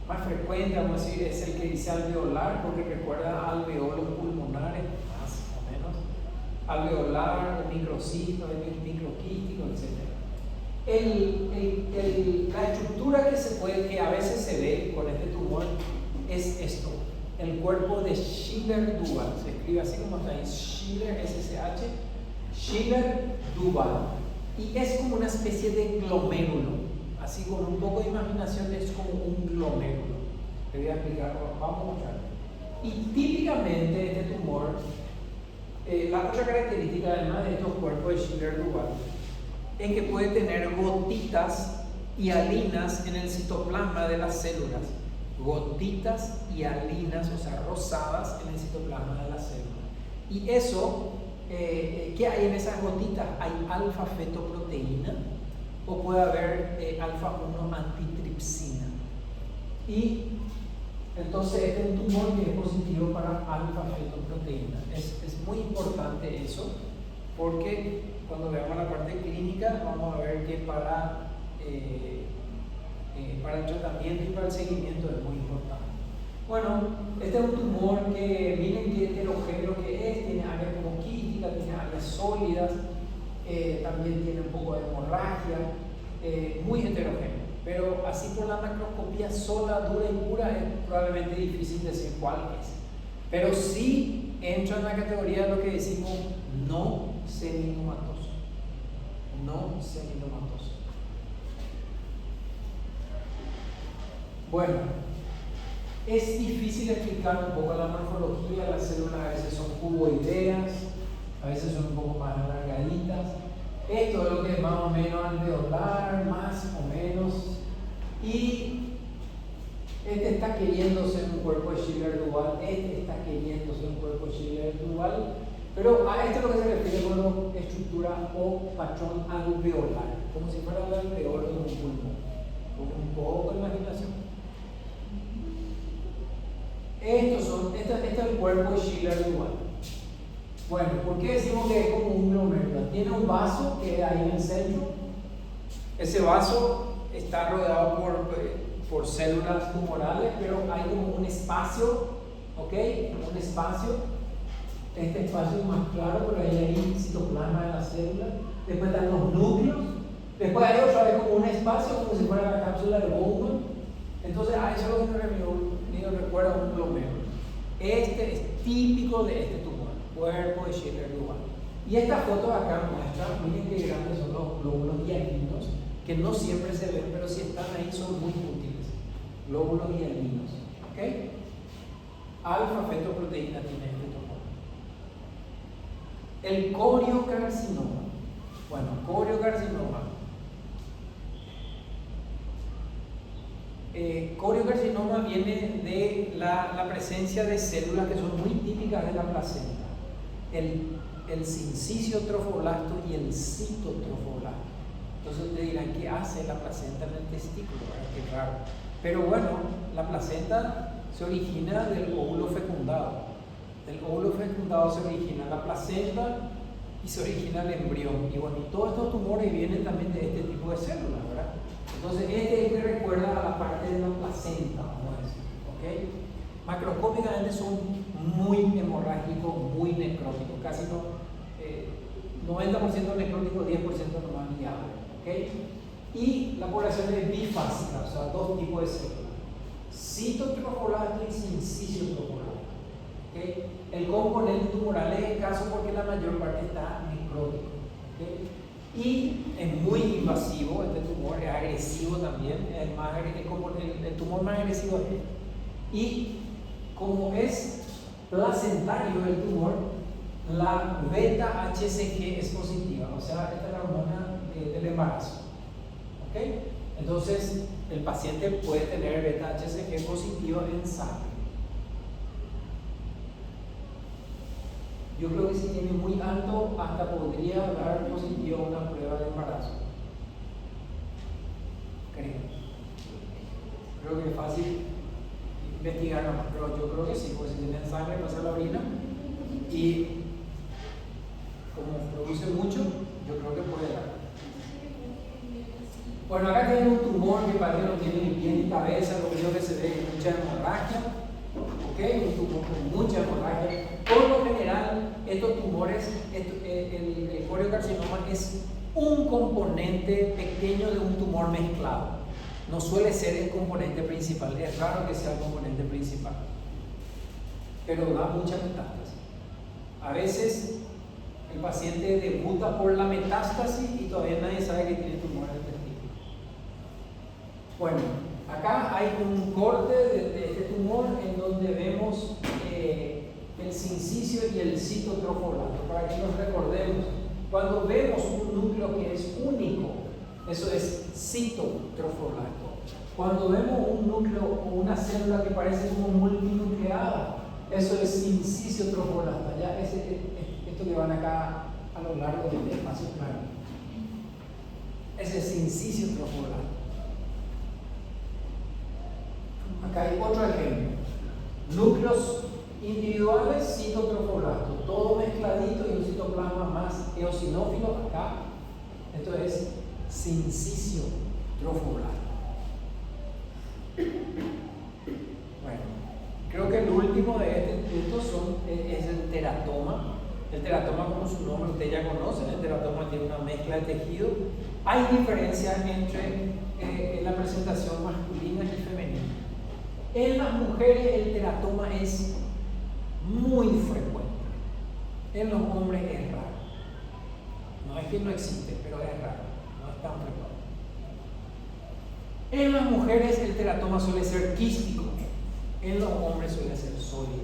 [SPEAKER 1] más frecuente, vamos a decir, es el que dice alveolar, porque recuerda alveolos pulmonares, más o menos, alveolar, o microcisto, microquístico, etc. La estructura que a veces se ve con este tumor es esto, el cuerpo de Schiller-Dubal, se escribe así como está ahí, Schiller, SSH, Schiller-Dubal, y es como una especie de glomérulo, así con un poco de imaginación es como un glomérulo. Te voy a explicar, vamos a mostrar. Y típicamente este tumor, la otra característica además de estos cuerpos de Schiller-Dubal, es que puede tener gotitas hialinas en el citoplasma de las células. Gotitas hialinas, o sea, rosadas en el citoplasma de las células. Y eso, ¿qué hay en esas gotitas? Hay alfa-fetoproteína o puede haber alfa-1 antitripsina. Y entonces este es un tumor que es positivo para alfa-fetoproteína. Es muy importante eso porque cuando veamos la parte clínica vamos a ver que para el tratamiento y para el seguimiento es muy importante. Bueno, este es un tumor que miren qué heterogéneo que es, tiene áreas como quísticas, tiene áreas sólidas, también tiene un poco de hemorragia, muy heterogéneo. Pero así por la macroscopía sola, dura y pura es probablemente difícil decir cuál es. Pero sí entra en la categoría de lo que decimos no seminomatoso. No seminomatoso. Bueno, es difícil explicar un poco la morfología. Las células a veces son cuboideas, a veces son un poco más alargaditas. Esto es lo que es más o menos alveolar, más o menos. Y este está queriendo ser un cuerpo de Schiller-Dubal, este está queriendo ser un cuerpo de Schiller-Dubal, pero a esto es lo que se refiere con estructura o patrón alveolar, como si fuera el alveolo de un pulmón, con un poco de imaginación. Este es el cuerpo de Schiller-Dubal. Bueno, ¿por qué decimos que es como un glomérulo? Tiene un vaso que es ahí en el centro. Ese vaso está rodeado por células tumorales, pero hay como un espacio, ¿ok? Un espacio. Este espacio es más claro, pero ahí hay citoplasma de la célula. Después están los núcleos. Después hay otra vez como un espacio, como si fuera la cápsula de Bowman. Entonces, a eso es lo que me recuerda un glomérulo. Este es típico de este tumor, cuerpo de Schiller-Dubal. Y esta foto de acá muestra, miren qué grandes son los glóbulos hialinos, que no siempre se ven, pero si están ahí son muy útiles. Glóbulos hialinos. ¿Ok? Alfa-fetoproteína tiene este tumor. El coriocarcinoma. Bueno, coriocarcinoma. Coriocarcinoma viene de la presencia de células que son muy típicas de la placenta. El sincicio trofoblasto y el citotrofoblasto. Entonces ustedes dirán, ¿qué hace la placenta en el testículo? Qué raro. Pero bueno, la placenta se origina del óvulo fecundado. Del óvulo fecundado se origina la placenta y se origina el embrión. Y bueno, y todos estos tumores vienen también de este tipo de células, ¿verdad? Entonces, este es el que recuerda a la parte de la placenta, vamos a decir, ¿ok? Macroscópicamente son muy hemorrágicos, muy necróticos, casi 90% necróticos, 10% nomás viable, ¿ok? Y la población es bifásica, o sea, dos tipos de células, citotrofoblasto y sincicio trofoblasto, ¿ok? El componente tumoral es escaso porque la mayor parte está necrótico, ¿ok? Y es muy invasivo, este tumor es agresivo también, el tumor más agresivo es este. Y como es placentario el tumor, la beta-HCG es positiva, o sea, esta es la hormona del embarazo. ¿Ok? Entonces, el paciente puede tener beta-HCG positiva en sangre. Yo creo que si tiene muy alto, hasta podría dar positivo a una prueba de embarazo. Creo que es fácil investigar nomás, pero yo creo que sí, porque si tiene sangre pasa la orina y como produce mucho, yo creo que puede dar. Bueno, acá tiene un tumor que parece que no tiene ni pie ni cabeza, lo único que se ve es mucha hemorragia. ¿Ok? Un tumor con mucha hemorragia. Por lo general, estos tumores, el coriocarcinoma es un componente pequeño de un tumor mezclado. No suele ser el componente principal, es raro que sea el componente principal, pero da mucha metástasis. A veces el paciente debuta por la metástasis y todavía nadie sabe que tiene tumor en el testículo. Bueno, acá hay un corte de este tumor en donde vemos el sincicio y el citotrofolato, para que nos recordemos. Cuando vemos un núcleo que es único, eso es citotrofolato. Cuando vemos un núcleo o una célula que parece como multinucleada, eso es sincicio-trofolato. Ya esto que van acá a lo largo del espacio claro. Ese es sincicio-trofolato. Acá hay otro ejemplo. Núcleos individuales, citotrofolato, todo mezcladito y un citoplasma más eosinófilo acá. Esto es sincicio-trofolato. Bueno, creo que el último de estos es el teratoma. El teratoma, como su nombre ustedes ya conocen, el teratoma tiene una mezcla de tejido. Hay diferencias entre la presentación masculina y femenina. En las mujeres el teratoma es muy frecuente. En los hombres es raro. No es que no existe, pero es raro. No es tan frecuente. En las mujeres el teratoma suele ser quístico. En los hombres suele ser sólido.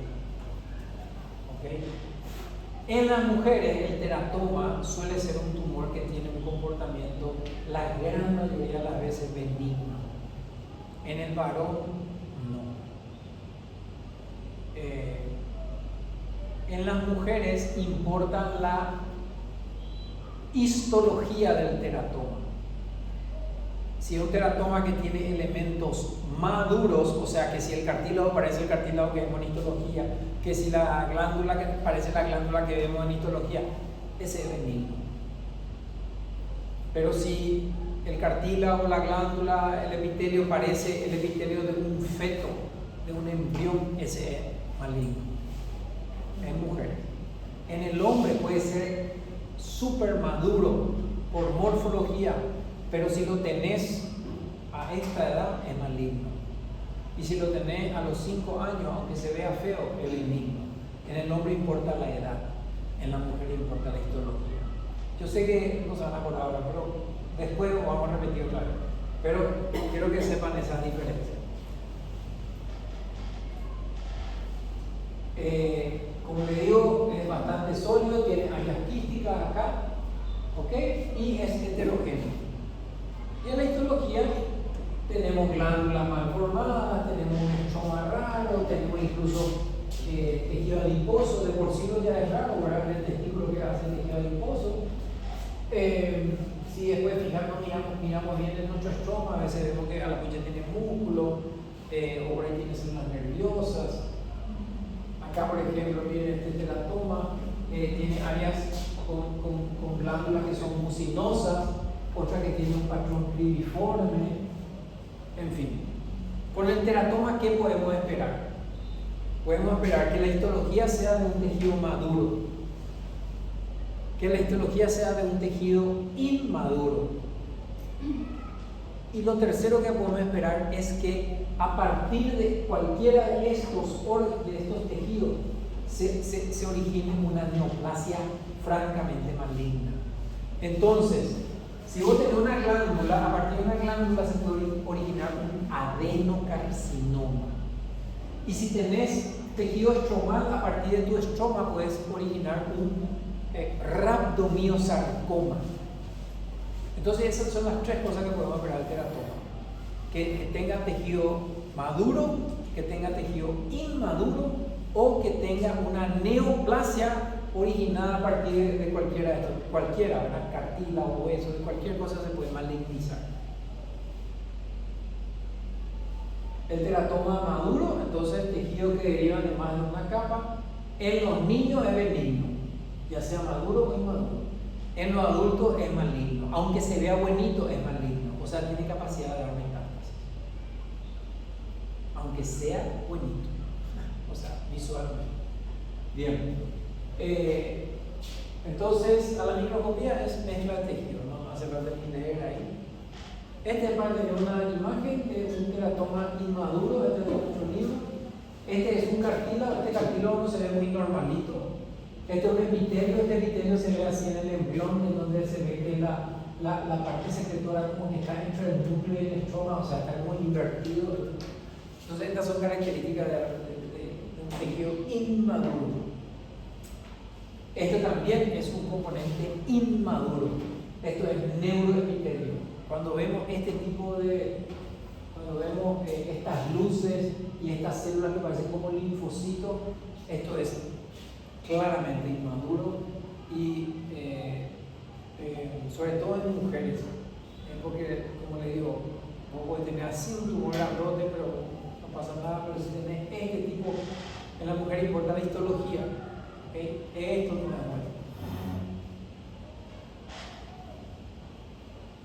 [SPEAKER 1] ¿Okay? En las mujeres el teratoma suele ser un tumor que tiene un comportamiento la gran mayoría de las veces benigno. En el varón no. En las mujeres importa la histología del teratoma. Si es un teratoma que tiene elementos maduros, o sea que si el cartílago parece el cartílago que vemos en histología, que si la glándula que parece la glándula que vemos en histología, ese es benigno. Pero si el cartílago, la glándula, el epitelio parece el epitelio de un feto, de un embrión, ese es maligno. En mujeres. En el hombre puede ser súper maduro por morfología, pero si lo tenés a esta edad es maligno. Y si lo tenés a los 5 años, aunque se vea feo, es benigno. En el hombre importa la edad, en la mujer importa la histología. Yo sé que no se van a acordar ahora, pero después lo vamos a repetir otra vez. Pero quiero que sepan esas diferencias. Como le digo, es bastante sólido, tiene áreas quísticas acá, ¿ok? Y es heterogéneo. Y en la histología tenemos glándulas mal formadas, tenemos un estroma raro, tenemos incluso tejido adiposo. De por sí ya es raro, ¿verdad? El testículo que hace tejido adiposo. Si después miramos bien en nuestro estroma, a veces vemos que a la pucha tiene músculo, o por ahí tiene células nerviosas. Acá, por ejemplo, miren este teratoma, tiene áreas con glándulas que son mucinosas, otra que tiene un patrón cribiforme, en fin. Con el teratoma, ¿qué podemos esperar? Podemos esperar que la histología sea de un tejido maduro, que la histología sea de un tejido inmaduro. Y lo tercero que podemos esperar es que a partir de cualquiera de estos tejidos se origine una neoplasia francamente maligna. Entonces, si vos tenés una glándula, a partir de una glándula se puede originar un adenocarcinoma. Y si tenés tejido estromal, a partir de tu estroma puedes originar un rhabdomiosarcoma. Entonces esas son las 3 cosas que podemos esperar del teratoma: que tenga tejido maduro, que tenga tejido inmaduro o que tenga una neoplasia originada a partir de cualquiera de estos, ¿verdad? Cartílago, hueso, de cualquier cosa se puede malignizar. El teratoma maduro, entonces tejido que deriva de más de una capa. En los niños es benigno, ya sea maduro o inmaduro. En los adultos es maligno, aunque se vea bonito es maligno, o sea, tiene capacidad de dar metástasis, aunque sea bonito, o sea, visualmente. Bien, entonces a la microscopía es mezcla de tejido, ¿no? Este es parte de una imagen de un teratoma inmaduro, este es de nuestro libro. Este es un cartílago, este cartílago no se ve muy normalito. Este es un epitelio, este epitelio se ve así en el embrión, en donde se ve que la parte secretora como que está entre el núcleo y el estroma, o sea, está como invertido. Entonces estas son características de un tejido inmaduro. Este también es un componente inmaduro. Esto es neuroepitelio. Cuando vemos este tipo cuando vemos estas luces y estas células que parecen como linfocitos, esto es claramente inmaduro y sobre todo en mujeres, porque como les digo, no puede tener así un tumor grandote, pero no pasa nada, pero si tiene este tipo, en la mujer importa la histología, ¿okay? Esto no es bueno.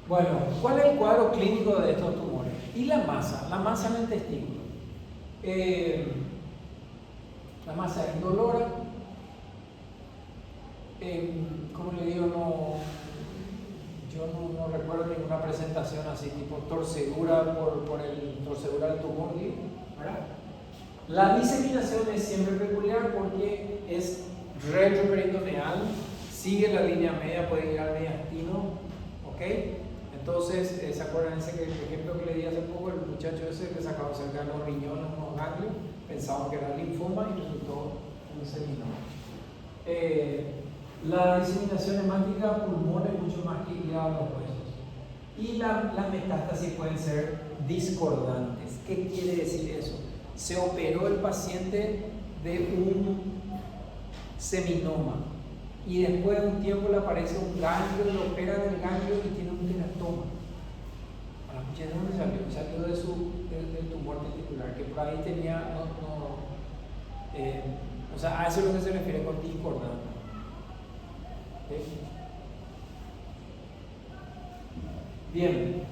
[SPEAKER 1] Bueno, ¿cuál es el cuadro clínico de estos tumores? Y la masa en el testículo. La masa es indolora. Como le digo, yo no recuerdo ninguna presentación así, tipo torcedura por el torcedura del tumor, ¿verdad? La diseminación es siempre peculiar porque es retroperitoneal, sigue la línea media, puede ir al mediastino, ¿ok? Entonces, ¿se acuerdan ese ejemplo que le di hace poco? El muchacho ese que sacaba cerca de los riñones, unos ganglios, pensaban que era linfoma y resultó un seminoma. La diseminación hemática pulmón es mucho más que ligada a los huesos. Y las metástasis pueden ser discordantes. ¿Qué quiere decir eso? Se operó el paciente de un seminoma y después de un tiempo le aparece un ganglio, lo operan el ganglio y tiene un teratoma. ¿De dónde salió? Salió del tumor testicular, que por ahí tenía, o sea, a eso es lo que se refiere con discordante. ¿Okay? Bien.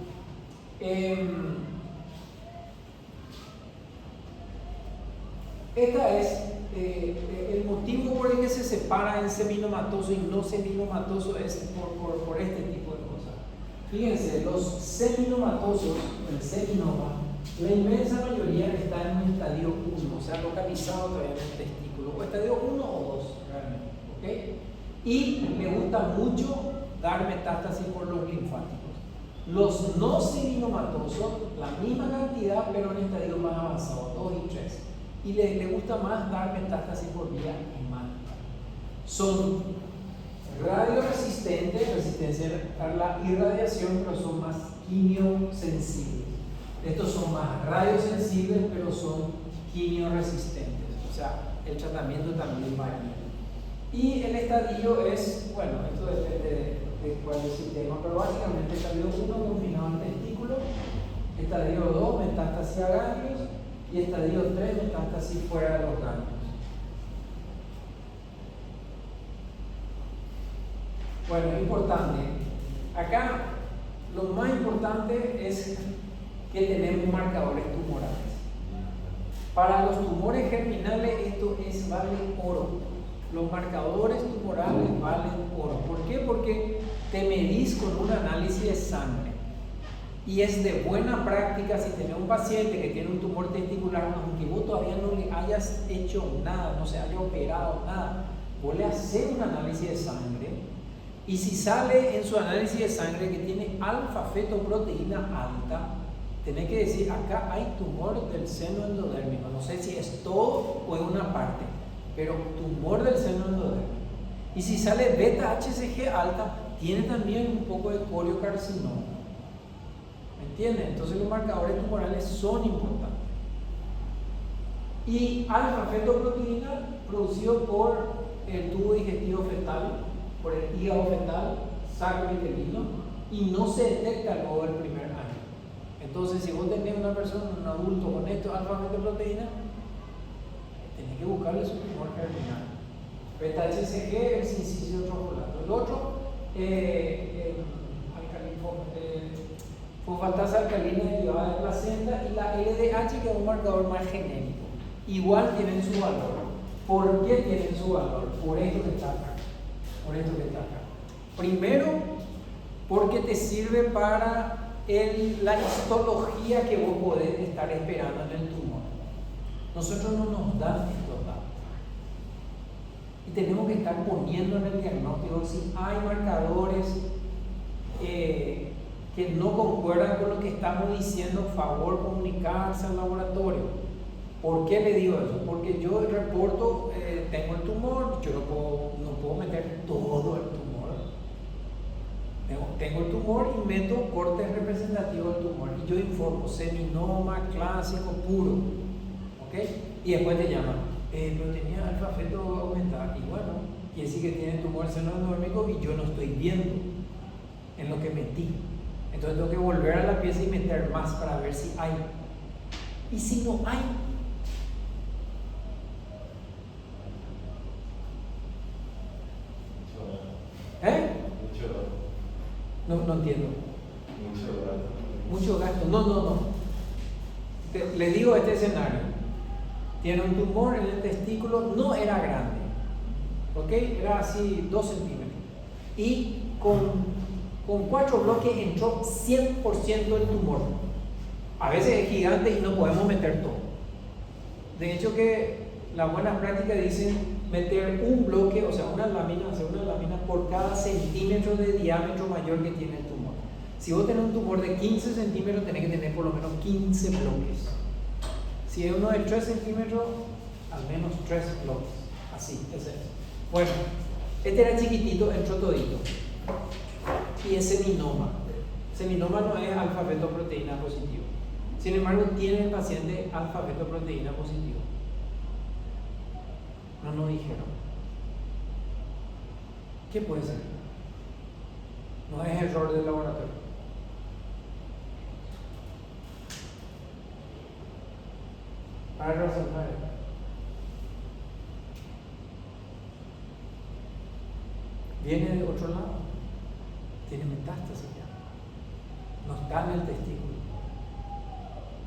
[SPEAKER 1] Esta es el motivo por el que se separa en seminomatoso y no seminomatoso es por este tipo de cosas. Fíjense, los seminomatosos, el seminoma, la inmensa mayoría está en un estadio 1, o sea, localizado todavía en el testículo, o estadio 1 o 2 realmente, ¿ok? Y le gusta mucho dar metástasis por los linfáticos. Los no seminomatosos, la misma cantidad, pero en estadios más avanzados, 2 y 3. Y le gusta más dar metástasis por vía hemática. Son radioresistentes, resistencia a la irradiación, pero son más quimiosensibles. Estos son más radiosensibles, pero son quimioresistentes. O sea, el tratamiento también varía. Y el estadio es, bueno, esto depende de cuál es el sistema, pero básicamente estadio 1 confinado al testículo, estadio 2 metástasis a ganglios y estadio 3 metástasis fuera de los ganglios. Bueno, importante. Acá lo más importante es que tenemos marcadores tumorales. Para los tumores germinales esto vale oro. Los marcadores tumorales valen oro. ¿Por qué? Porque te medís con un análisis de sangre. Y es de buena práctica si tenés un paciente que tiene un tumor testicular, aunque vos todavía no le hayas hecho nada, no se haya operado nada, vos le haces un análisis de sangre y si sale en su análisis de sangre que tiene alfa-fetoproteína alta, tenés que decir, acá hay tumor del seno endodérmico. No sé si es todo o es una parte, pero tumor del seno endodérmico. Y si sale beta-HCG alta, tiene también un poco de coriocarcinoma. ¿Me entienden? Entonces los marcadores tumorales son importantes. Y alfa-fetoproteína producido por el tubo digestivo fetal, por el hígado fetal, sacrovitelino, y no se detecta luego del primer año. Entonces, si vos tenés una persona, un adulto con esto, alfa-fetoproteína, tenés que buscarle su tumor germinal. Beta-HCG, el sincicio trofolato. El otro, fosfatasa alcalina derivada de placenta, y la LDH, que es un marcador más genérico. Igual tienen su valor. ¿Por qué tienen su valor? Por esto que está acá. Por esto que está acá. Primero, porque te sirve para la histología que vos podés estar esperando en el tumor. Nosotros no nos dan estos datos. Y tenemos que estar poniendo en el diagnóstico si hay marcadores que no concuerdan con lo que estamos diciendo, favor comunicarse al laboratorio. ¿Por qué le digo eso? Porque yo reporto, tengo el tumor, yo no puedo meter todo el tumor. Tengo el tumor y meto cortes representativos del tumor. Y yo informo seminoma clásico puro. ¿Ok? Y después te llaman, pero tenía alfa-feto aumentada. Y bueno, quiere decir que tiene tumor seno endodérmico y yo no estoy viendo en lo que metí. Entonces tengo que volver a la pieza y meter más para ver si hay. Y si no hay, no entiendo. Mucho gasto. No. Le digo este escenario. Tiene un tumor en el testículo, no era grande. ¿Ok? Era así 2 centímetros. Y con 4 bloques entró 100% el tumor. A veces es gigante y no podemos meter todo. De hecho que las buenas prácticas dicen meter un bloque, o sea, una lámina por cada centímetro de diámetro mayor que tiene el tumor. Si vos tenés un tumor de 15 centímetros, tenés que tener por lo menos 15 bloques. Si es uno de 3 centímetros, al menos 3 bloques. Así, ese es. Bueno, este era chiquitito, entró todito. Y es seminoma. Seminoma no es alfa-fetoproteína positivo. Sin embargo, tiene el paciente alfa-fetoproteína positivo. No nos dijeron. ¿Qué puede ser? No es error del laboratorio. Para razonar. Viene de otro lado. Tiene metástasis ya. No está en el testículo.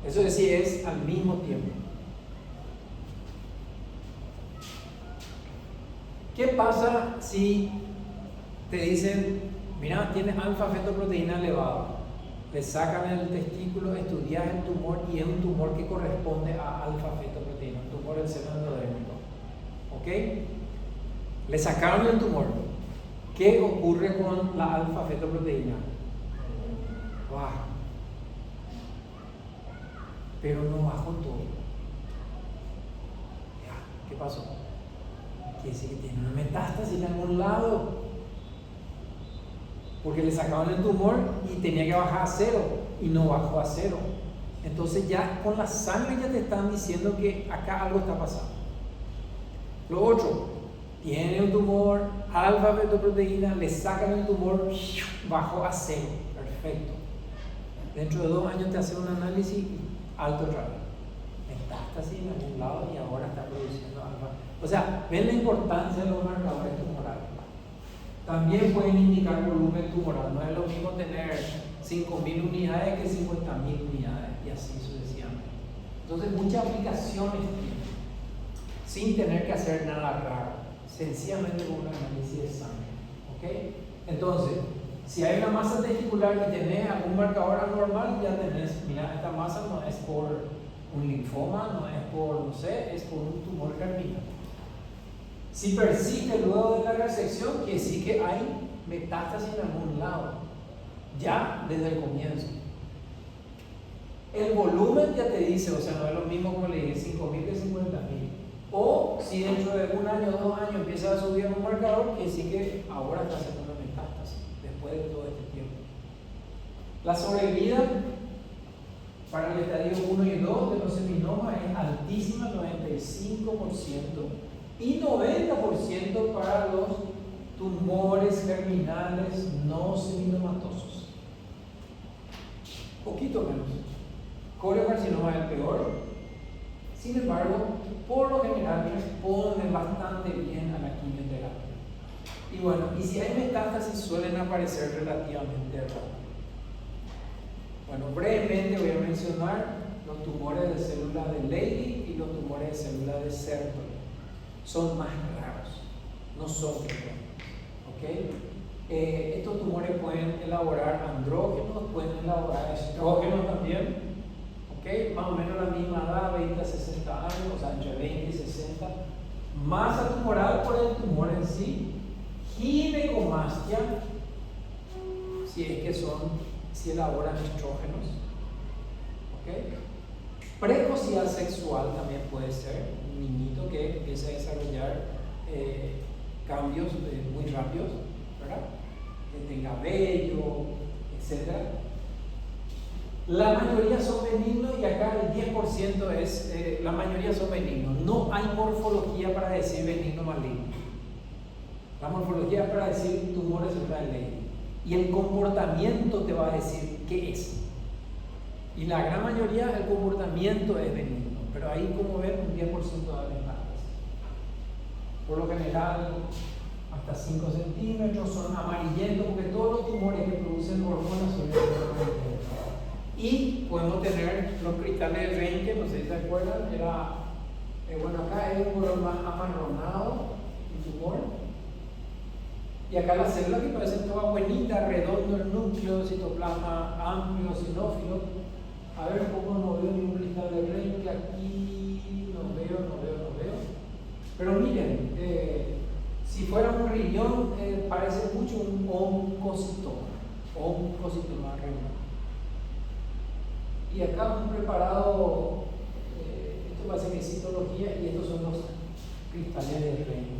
[SPEAKER 1] Eso es decir, es al mismo tiempo. ¿Qué pasa si te dicen, mira, tienes alfa-fetoproteína elevado? Le sacan el testículo, estudias el tumor y es un tumor que corresponde a alfa-fetoproteína, un tumor del seno endodérmico. ¿Ok? Le sacaron el tumor. ¿Qué ocurre con la alfa-fetoproteína? Baja. Pero no bajó todo. ¿Qué pasó? Quiere decir que tiene una metástasis en algún lado, porque le sacaban el tumor y tenía que bajar a 0 y no bajó a 0. Entonces ya con la sangre ya te están diciendo que acá algo está pasando. Lo otro, tiene un tumor, alfa-fetoproteína, le sacan el tumor, bajó a 0, perfecto. Dentro de 2 años te hacen un análisis alto otra vez. Metástasis en algún lado y ahora está produciendo alfa. O sea, ven la importancia de los marcadores tumorales. También pueden indicar volumen tumoral. No es lo mismo tener 5.000 unidades que 50.000 unidades y así sucesivamente. Entonces, muchas aplicaciones tienen, sin tener que hacer nada raro, sencillamente con un análisis de sangre. ¿Ok? Entonces, si hay una masa testicular y tenés algún marcador anormal, ya tenés, mira, esta masa no es por un linfoma, no es por, no sé, es por un tumor germinal. Si persiste luego de la resección, quiere decir que hay metástasis en algún lado, ya desde el comienzo. El volumen ya te dice, o sea, no es lo mismo como le dije, 5.000 que 50.000. O si dentro de 1 año o 2 años empieza a subir un marcador, quiere decir que ahora está haciendo una metástasis, después de todo este tiempo. La sobrevida para el estadio 1 y 2 de los seminomas es altísima, 95%. Y 90% para los tumores germinales no seminomatosos. Poquito menos. Coriocarcinoma es el peor. Sin embargo, por lo general responde bastante bien a la quimioterapia. Y bueno, y si hay metástasis suelen aparecer relativamente rápido. Bueno, brevemente voy a mencionar los tumores de células de Leydig y los tumores de células de Sertoli. Son más raros, no son frecuentes. ¿Ok? Estos tumores pueden elaborar andrógenos, pueden elaborar estrógenos también, ¿ok? Más o menos la misma edad, 20 a 60 años, o sea, entre 20 y 60. Masa tumoral por el tumor en sí, ginecomastia, si elaboran estrógenos, ¿ok? Precocidad sexual también puede ser, un niñito que empieza a desarrollar cambios muy rápidos, ¿verdad? Que tenga vello, etc. La mayoría son benignos y acá el 10% es, la mayoría son benignos. No hay morfología para decir benigno maligno. La morfología es para decir tumores cerebrales ley. Y el comportamiento te va a decir qué es. Y la gran mayoría del comportamiento es benigno, pero ahí, como ven, un 10% de ventajas. Por lo general, hasta 5 centímetros, son amarillentos, porque todos los tumores que producen hormonas son amarillentos. Y podemos tener los cristales de Röntgen, no sé si se acuerdan, bueno, acá es un color más amarronado, el tumor. Y acá las células que parecen todas buenitas, redondo el núcleo, citoplasma amplio, sinófilo. A ver, un poco no veo ningún cristal de Röntgen aquí, no veo. Pero miren, si fuera un riñón, parece mucho un oncocitoma renal. Y acá un preparado, esto parece que es citología, y estos son los cristales de Röntgen.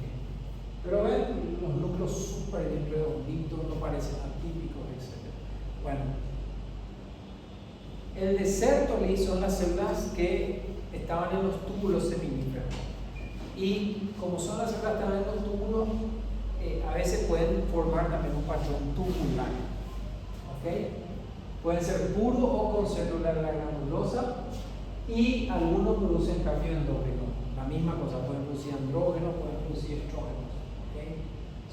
[SPEAKER 1] Pero ven, los núcleos súper bien redonditos, no parecen atípicos, etc. Bueno, el de Sertoli son las células que estaban en los túbulos seminíferos. Y como son las células que estaban en los túbulos, a veces pueden formar también un patrón tubular. ¿Ok? Pueden ser puros o con célula de la granulosa, y algunos producen cambio endógeno. La misma cosa, pueden producir andrógenos, pueden producir estrógenos. ¿Okay?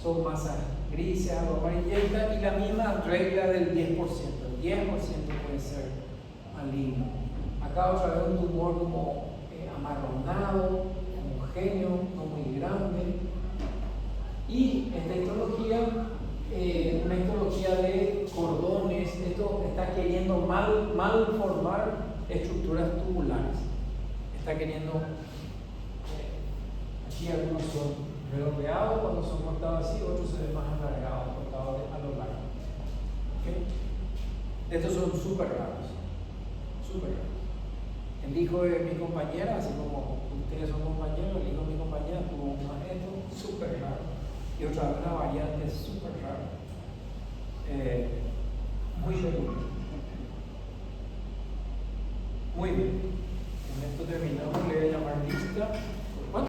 [SPEAKER 1] Son masas grises, algo amarillentas, y la misma regla del 10%. El 10% puede ser maligno. Acá otra vez un tumor como amarronado, homogéneo, no muy grande. Y esta histología, una histología de cordones, esto está queriendo mal formar estructuras tubulares. Está queriendo, aquí algunos son redondeados cuando son cortados así, otros se ven más alargados, cortados a lo largo. ¿Okay? Estos son súper raros. El hijo de mi compañera, así como ustedes son compañeros, el hijo de mi compañera tuvo un manejo súper raro, y otra vez una variante súper rara, muy seguro. Muy bien.